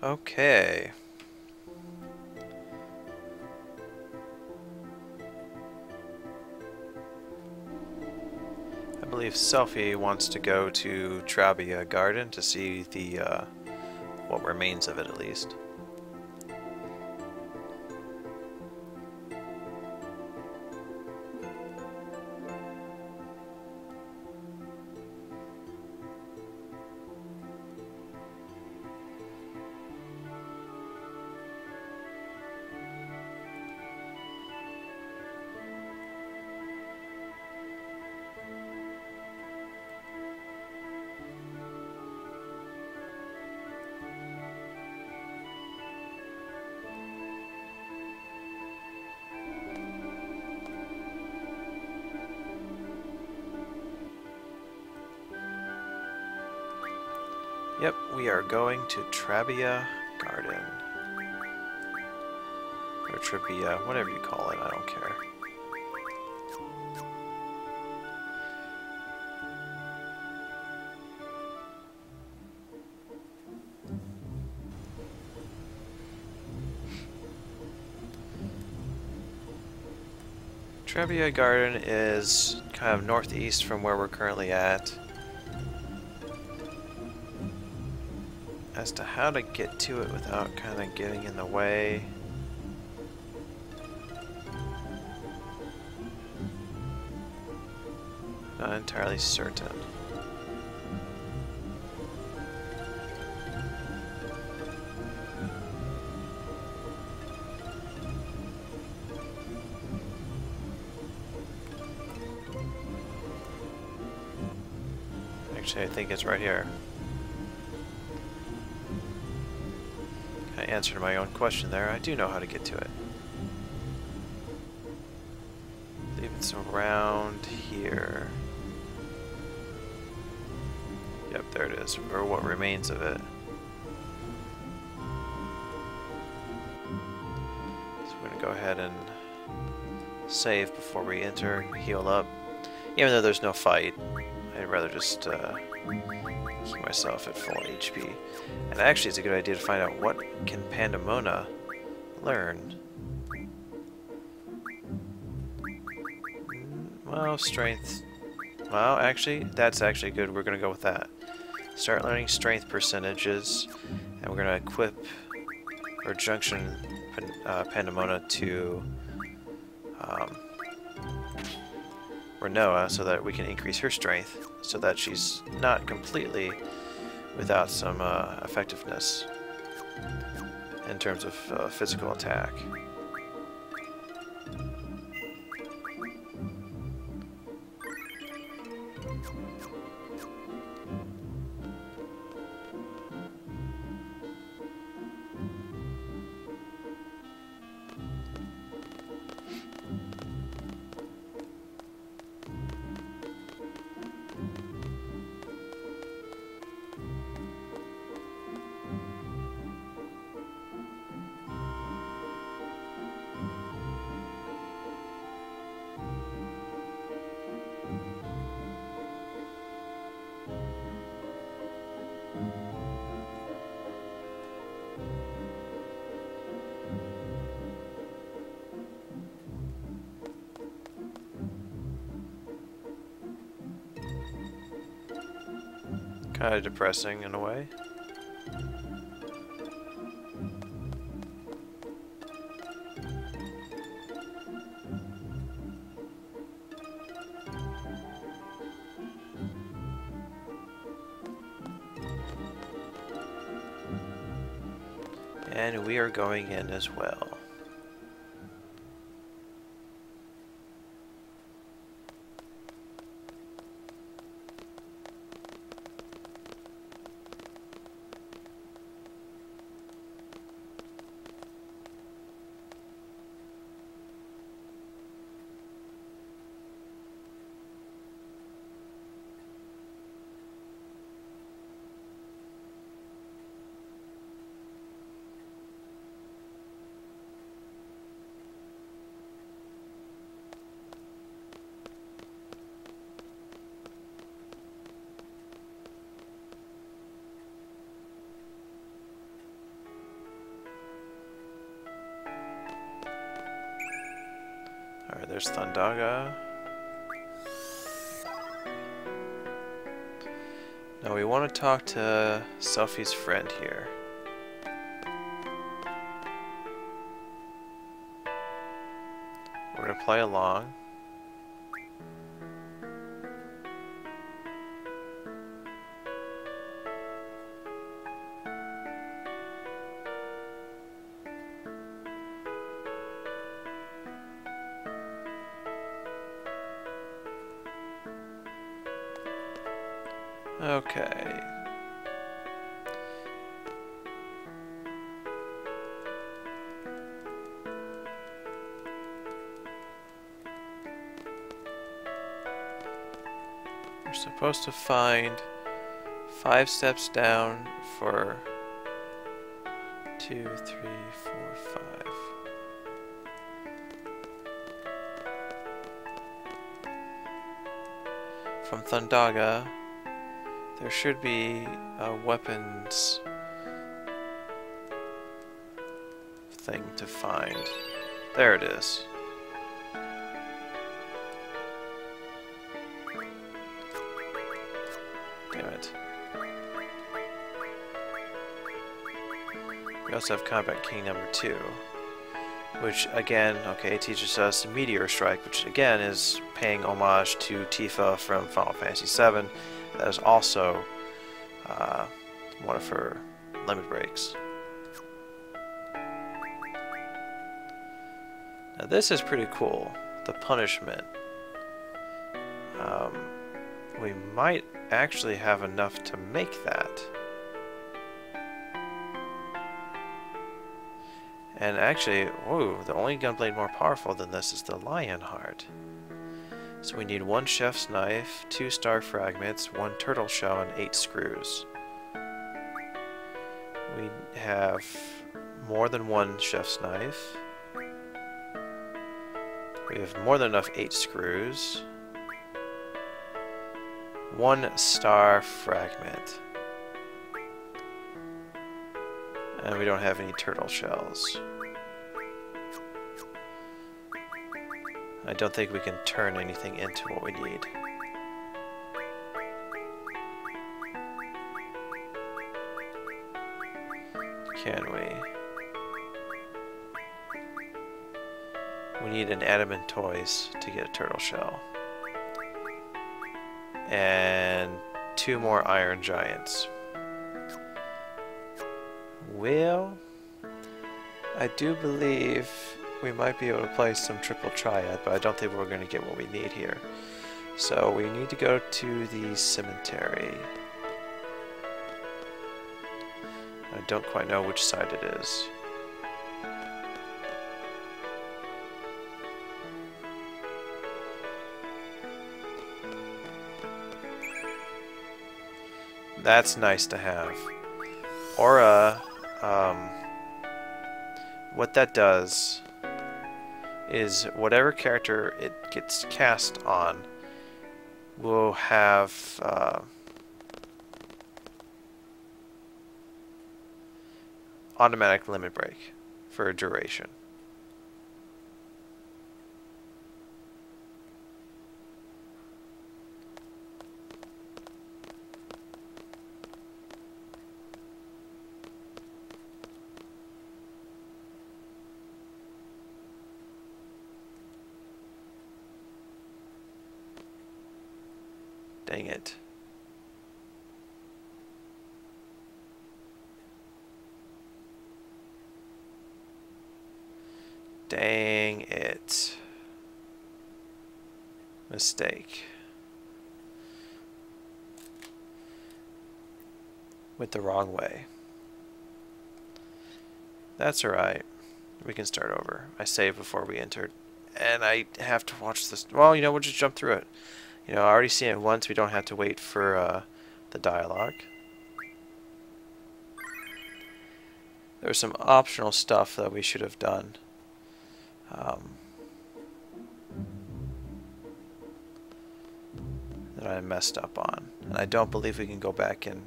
Okay. I believe Selfie wants to go to Trabia Garden to see the what remains of it, at least. Yep, we are going to Trabia Garden. Or Trabia, whatever you call it, I don't care. Trabia Garden is kind of northeast from where we're currently at. As to how to get to it without kind of getting in the way. Not entirely certain. Actually, I think it's right here. I answered my own question there. I do know how to get to it. I believe it's around here. Yep, there it is. Or what remains of it. So we're going to go ahead and save before we enter, heal up. Even though there's no fight, I'd rather just keep myself at full HP. And actually it's a good idea to find out what can Pandemona learn. Well, strength. Well, actually, that's actually good. We're going to go with that. Start learning strength percentages, and we're going to equip or junction Pandemona to Renoa so that we can increase her strength so that she's not completely without some effectiveness in terms of physical attack. Kind of depressing in a way. And we are going in as well. there's Thundaga. Now we want to talk to Selfie's friend here. We're going to play along. Okay. We're supposed to find 5 steps down for 2, 3, 4, 5. From Thundaga, there should be a weapons thing to find. There it is. Damn it. We also have Combat King number 2, which again, okay, teaches us Meteor Strike, which again is paying homage to Tifa from Final Fantasy VII. That is also one of her limit breaks. Now this is pretty cool, the punishment. We might actually have enough to make that. And actually, whoa, the only gunblade more powerful than this is the Leonhart. So we need 1 chef's knife, 2 star fragments, 1 turtle shell, and 8 screws. We have more than 1 chef's knife. We have more than enough 8 screws. 1 star fragment. And we don't have any turtle shells. I don't think we can turn anything into what we need. Can we? We need an adamant toys to get a turtle shell. And 2 more iron giants. Well, I do believe we might be able to play some triple Triad, but I don't think we're going to get what we need here. So we need to go to the cemetery. I don't quite know which side it is. That's nice to have. Aura, what that does is whatever character it gets cast on will have automatic limit break for a duration. Dang it. Dang it. Mistake. Went the wrong way. That's alright. We can start over. I saved before we entered. And I have to watch this. Well, you know, we'll just jump through it. You know, I already seen it once. We don't have to wait for the dialogue. There was some optional stuff that we should have done. That I messed up on. And I don't believe we can go back and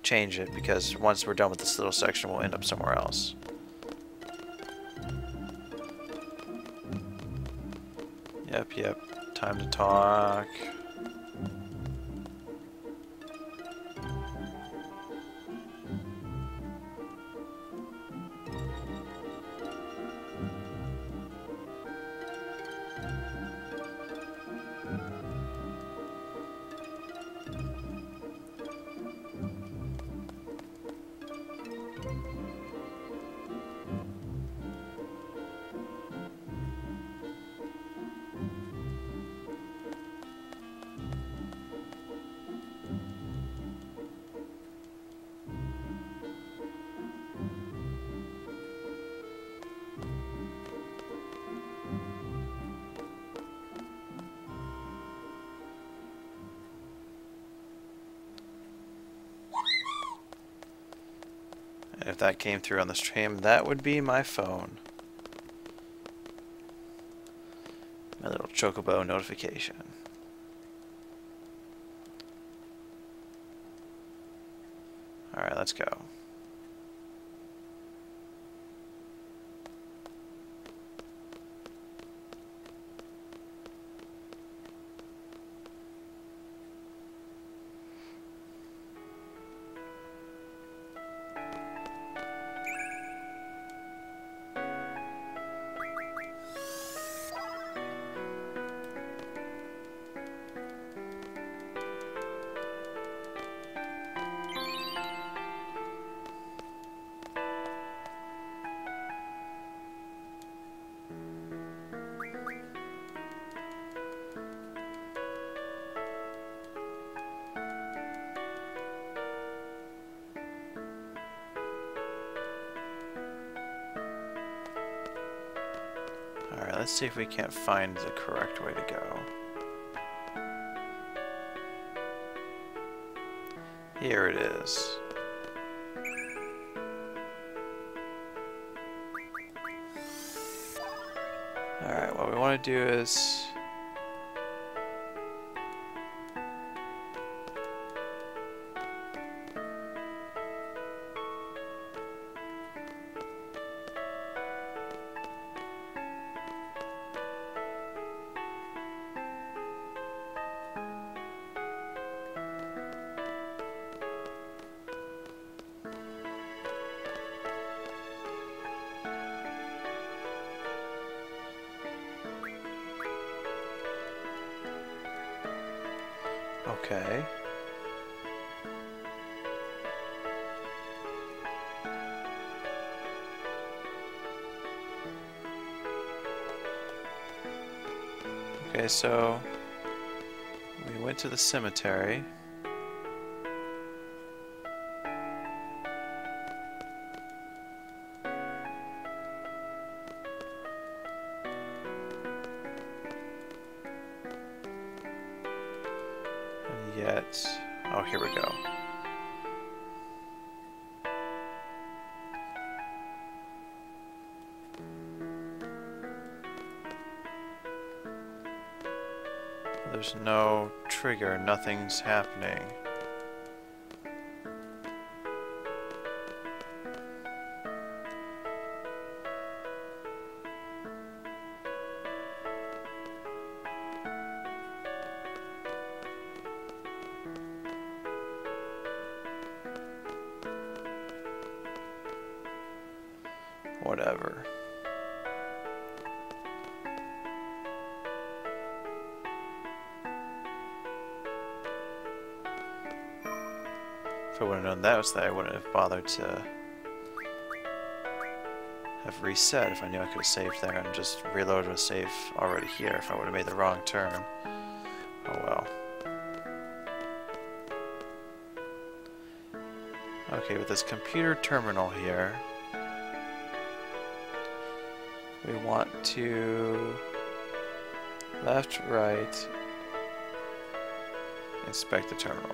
change it, because once we're done with this little section, we'll end up somewhere else. Yep. Time to talk. If that came through on the stream, that would be my phone. My little chocobo notification. Alright, let's go. Alright, let's see if we can't find the correct way to go. Here it is. Alright, what we want to do is... Okay. Okay, so we went to the cemetery. Yet, oh, here we go. There's no trigger, nothing's happening. Whatever. If I would have known that was there, I wouldn't have bothered to have reset if I knew I could have saved there and just reloaded a save already here if I would have made the wrong turn. Oh well. Okay, with this computer terminal here, we want to left, right, inspect the terminal.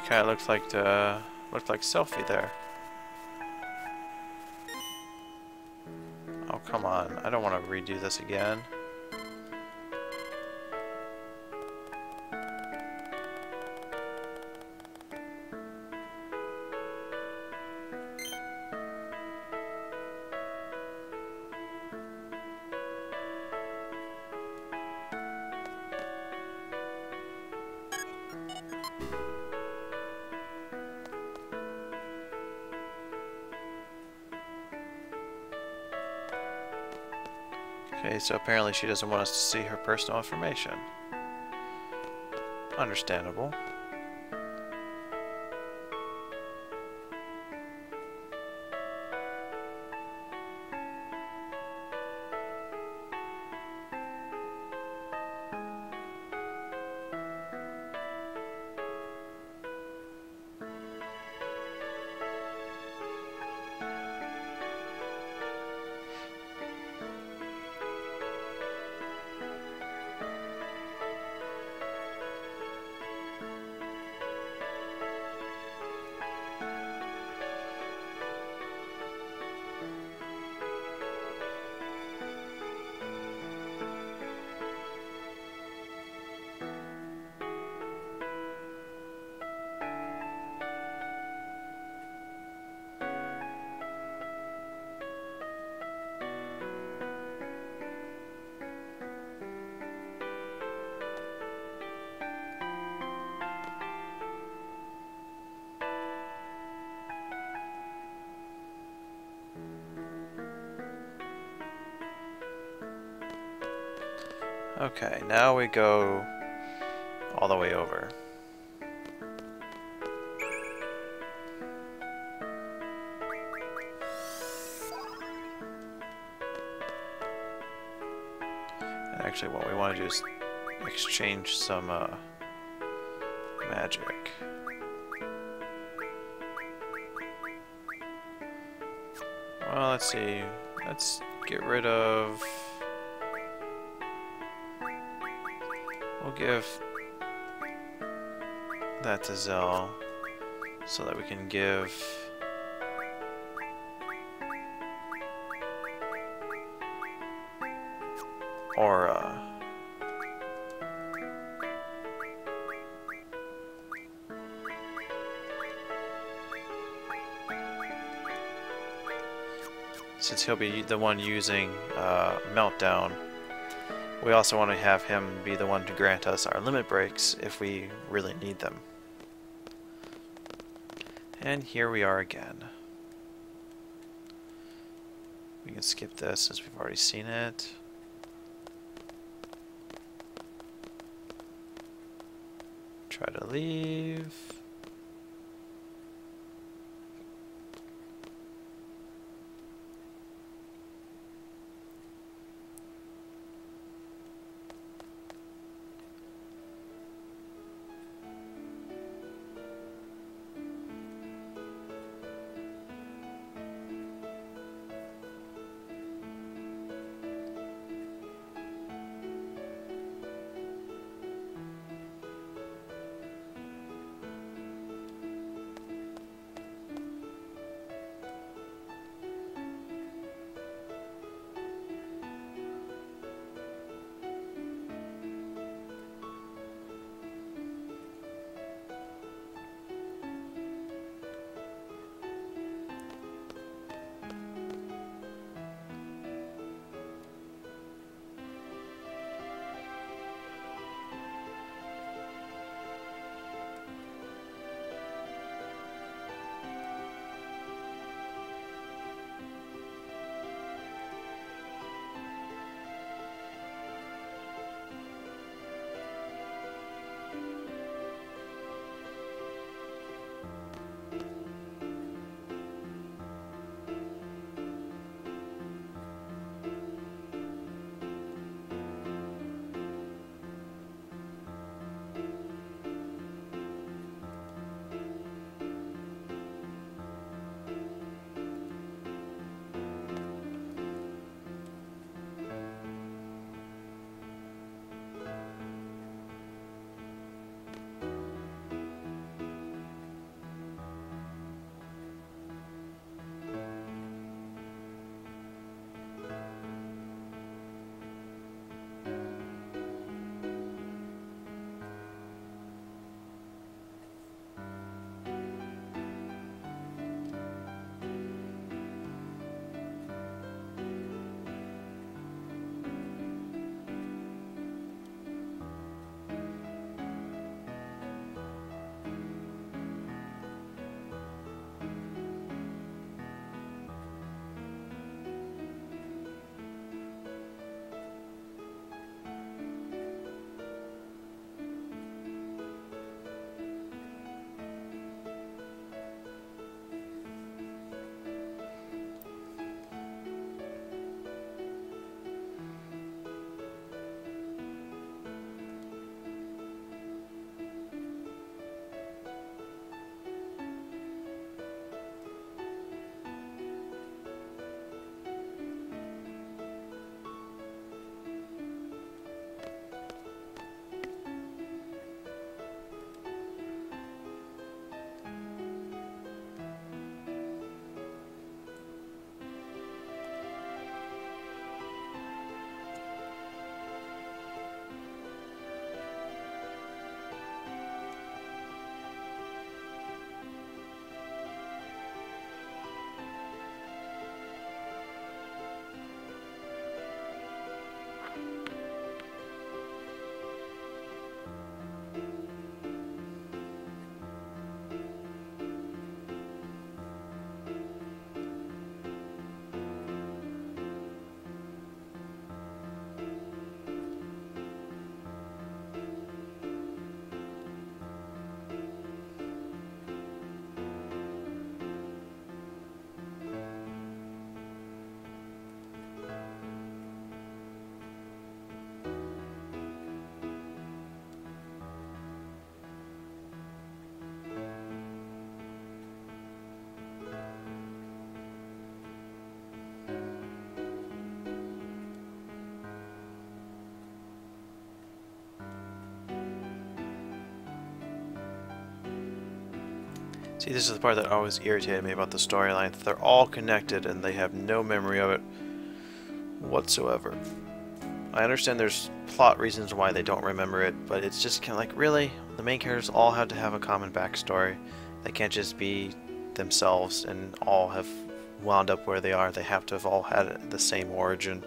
kind of looked like Selfie there. Oh, come on. I don't want to redo this again. Okay, so apparently she doesn't want us to see her personal information. Understandable. Okay, now we go all the way over. And actually what we want to do is exchange some magic. Well, let's see. Let's get rid of... We'll give that to Zell so that we can give Aura. Since he'll be the one using Meltdown, we also want to have him be the one to grant us our limit breaks if we really need them. And here we are again. We can skip this since we've already seen it. Try to leave. See, this is the part that always irritated me about the storyline. They're all connected and they have no memory of it whatsoever. I understand there's plot reasons why they don't remember it, but it's just kind of like, really? The main characters all have to have a common backstory. They can't just be themselves and all have wound up where they are. They have to have all had the same origin.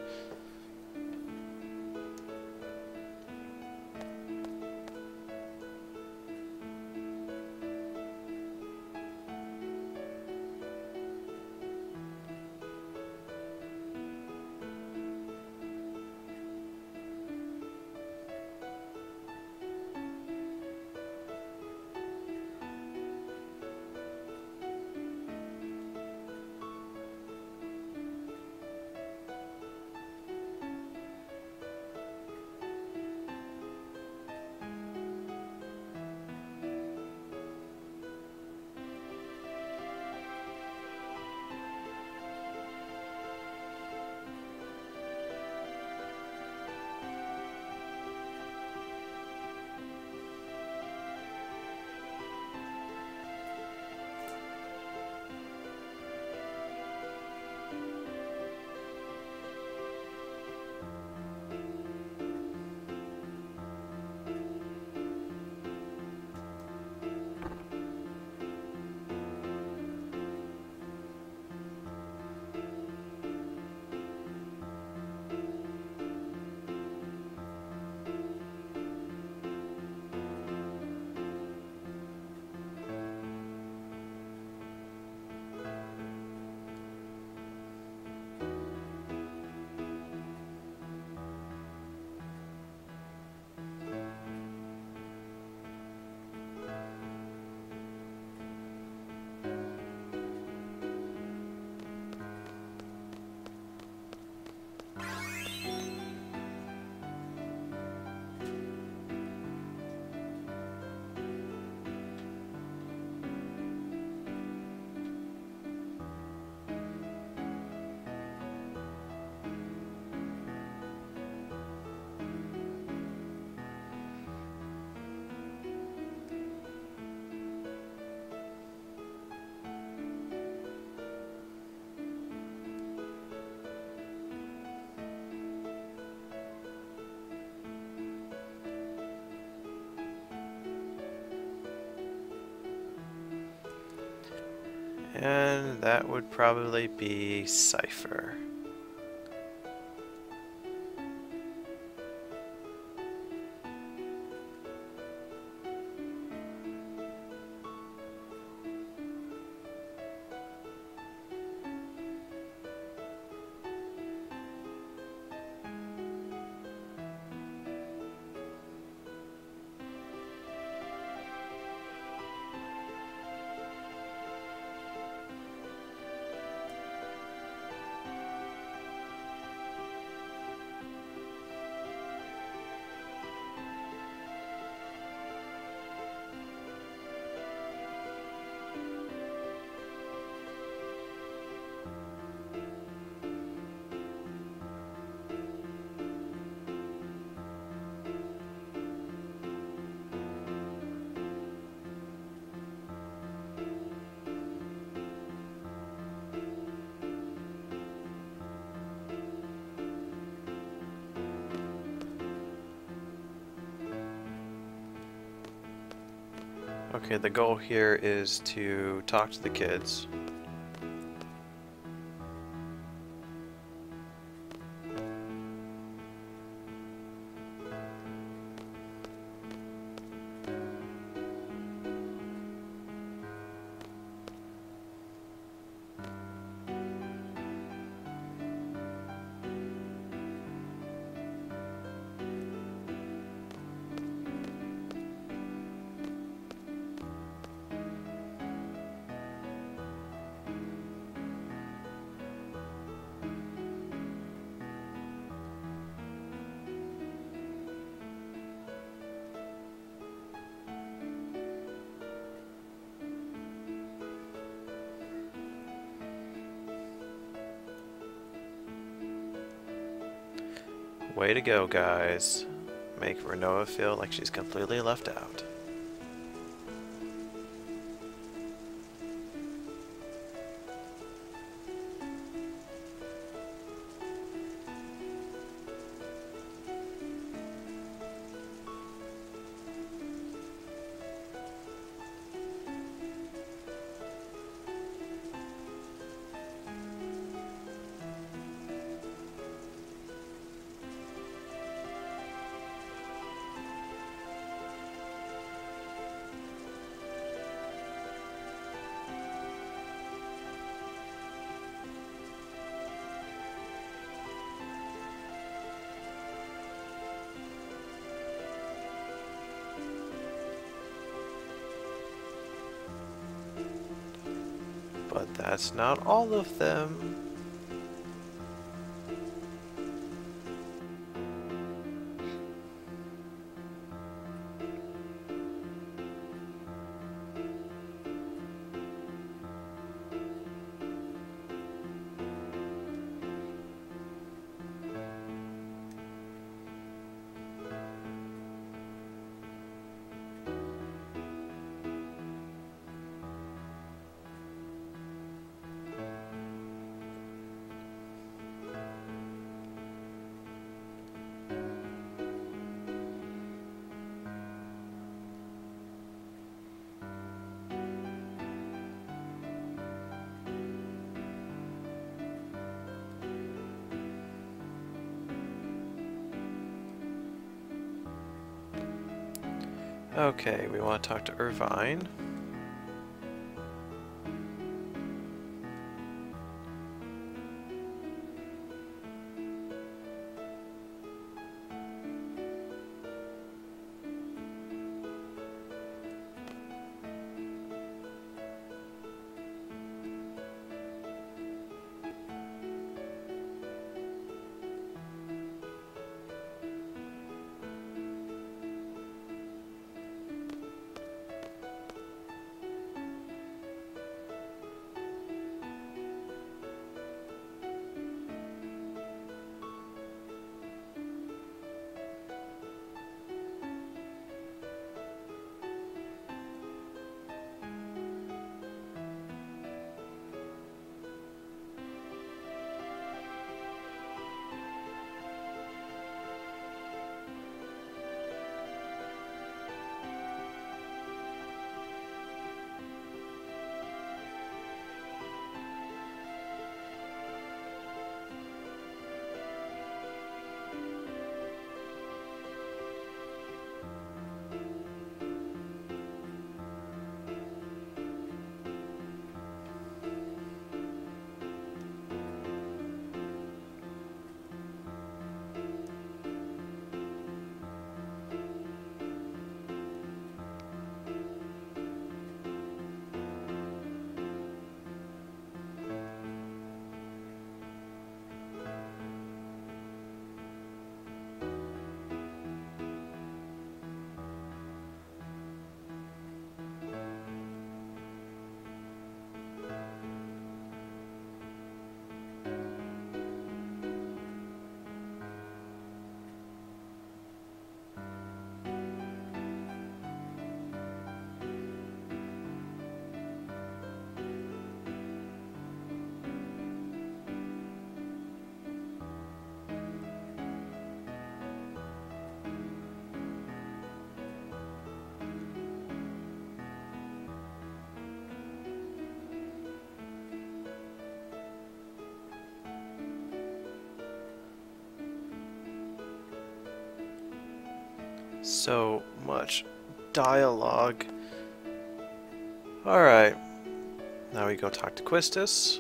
And that would probably be Cypher. Okay, the goal here is to talk to the kids. Way to go, guys. Make Renoa feel like she's completely left out. That's not all of them. Okay, we want to talk to Irvine. So much dialogue. Alright. Now we go talk to Quistis.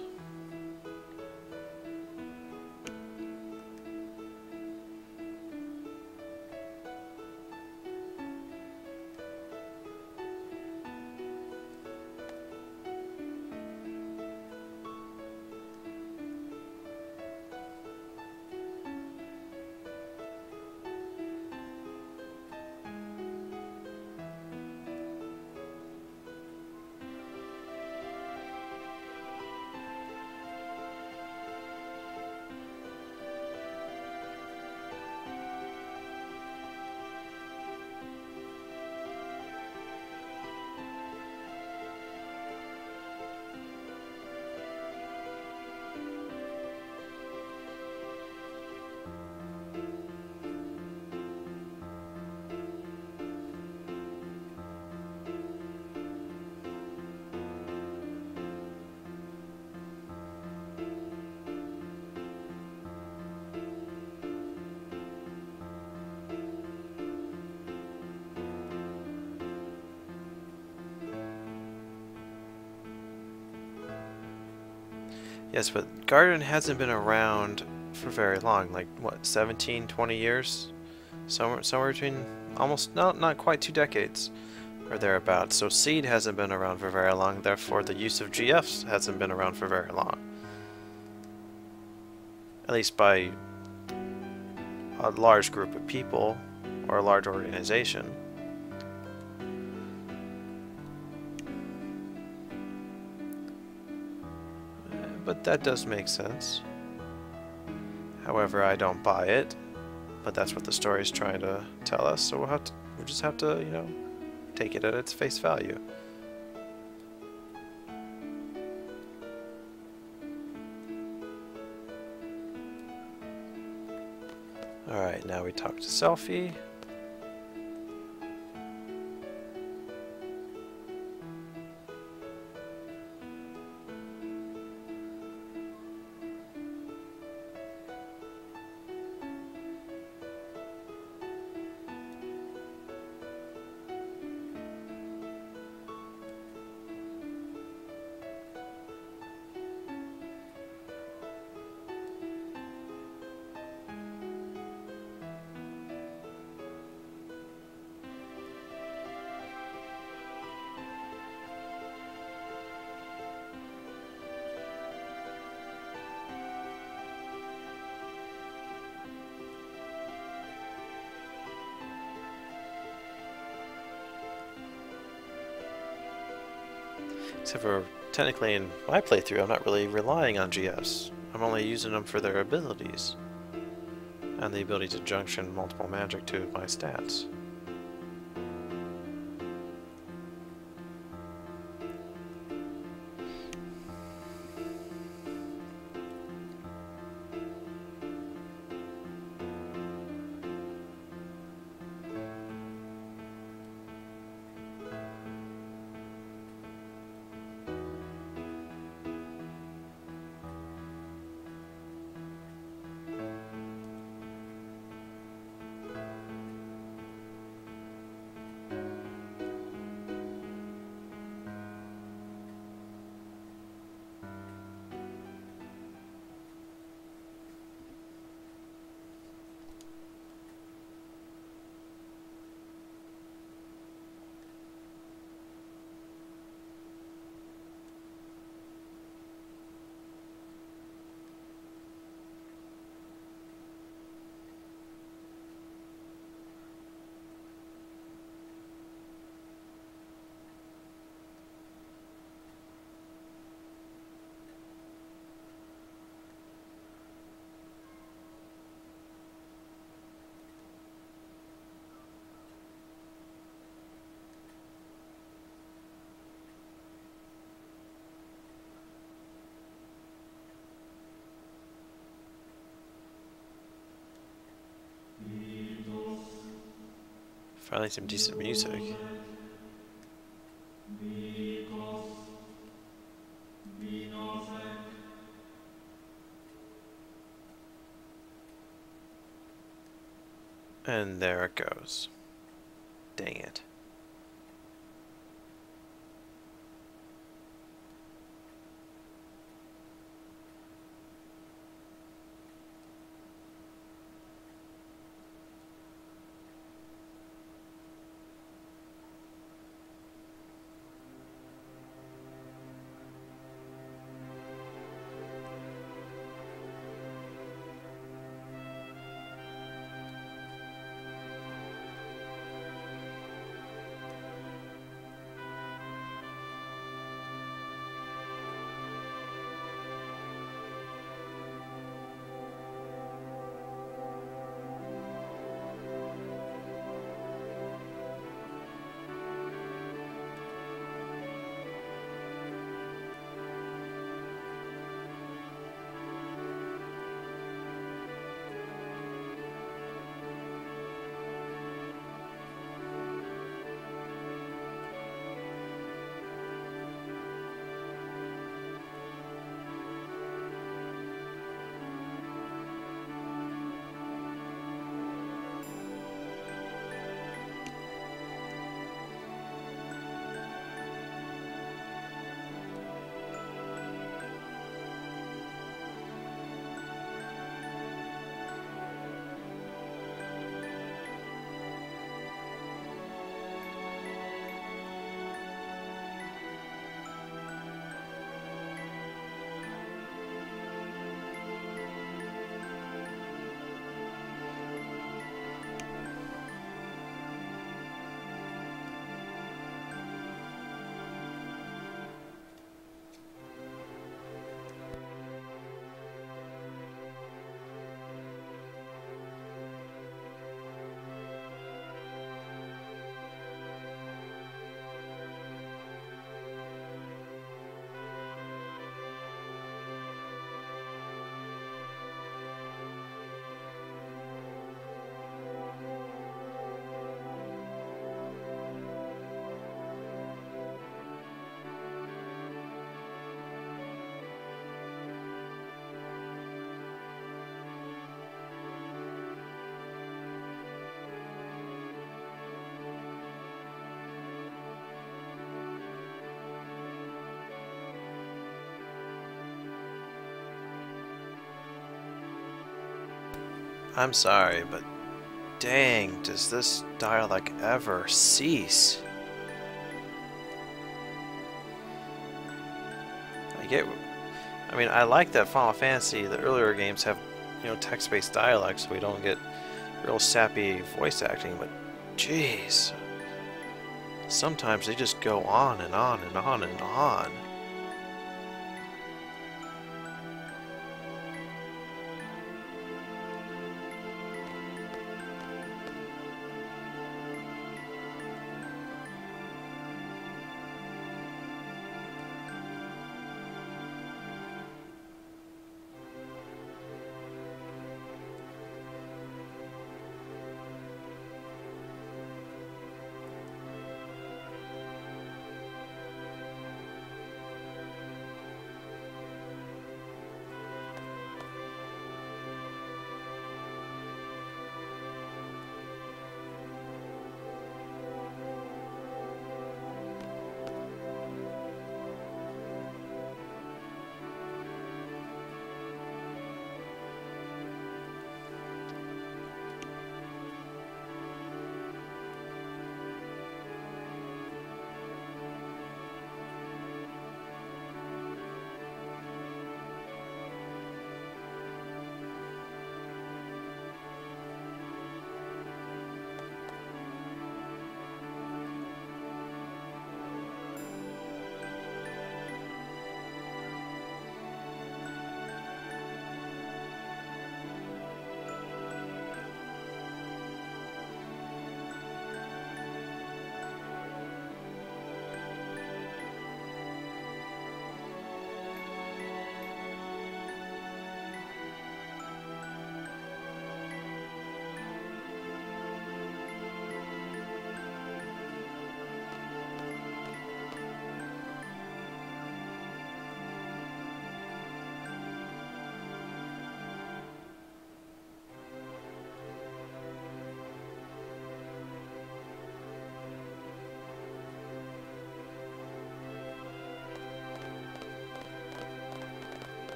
Yes, but Garden hasn't been around for very long, like what, 17, 20 years? Somewhere between almost, not quite 2 decades. or thereabouts. So seed hasn't been around for very long, therefore the use of GFs hasn't been around for very long. At least by a large group of people or a large organization. But that does make sense. However, I don't buy it, but that's what the story is trying to tell us, so we'll just have to, you know, take it at its face value. Alright, now we talk to Selfie. Except for, technically in my playthrough, I'm not really relying on GFs. I'm only using them for their abilities. And the ability to junction multiple magic to my stats. Finally some decent music. And there it goes. Dang it. I'm sorry, but dang, does this dialogue ever cease? I mean, I like that Final Fantasy, the earlier games have, you know, text-based dialogue, so we don't get real sappy voice acting, but jeez. Sometimes they just go on and on and on and on.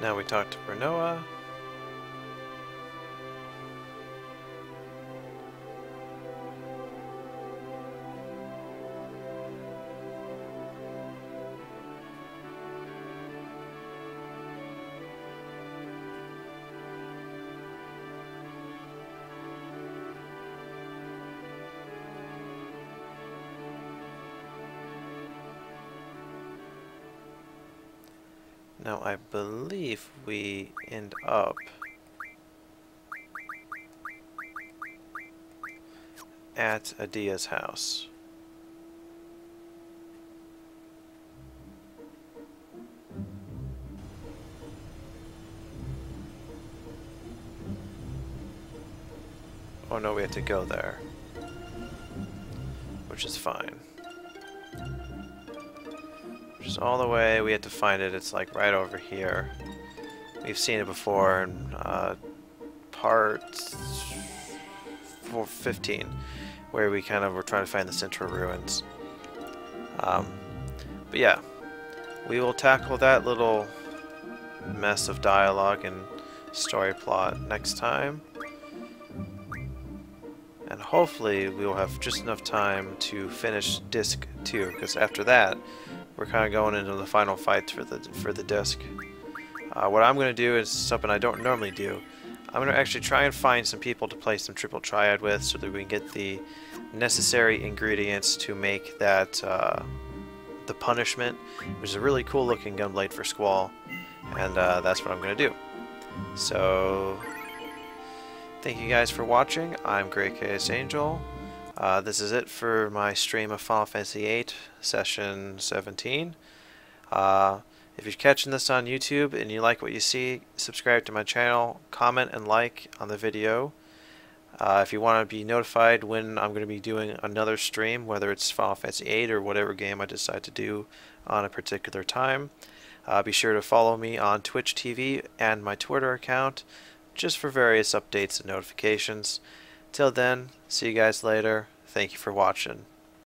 Now we talk to Bernoa. Now I believe we end up at Adia's house. Oh no, we have to go there, which is fine. Just all the way, we had to find it. It's like right over here. We've seen it before in part 15, where we kind of were trying to find the central ruins. But yeah, we will tackle that little mess of dialogue and story plot next time. And hopefully we will have just enough time to finish disc 2, because after that we're kind of going into the final fights for the disc. What I'm going to do is something I don't normally do. I'm going to actually try and find some people to play some triple Triad with, so that we can get the necessary ingredients to make that the punishment, which is a really cool looking gunblade for Squall, and that's what I'm going to do. So thank you guys for watching. I'm grekaosangel. This is it for my stream of Final Fantasy VIII Session 17. If you're catching this on YouTube and you like what you see, subscribe to my channel, comment and like on the video. If you want to be notified when I'm going to be doing another stream, whether it's Final Fantasy VIII or whatever game I decide to do on a particular time, be sure to follow me on Twitch TV and my Twitter account, just for various updates and notifications. Till then, see you guys later. Thank you for watching.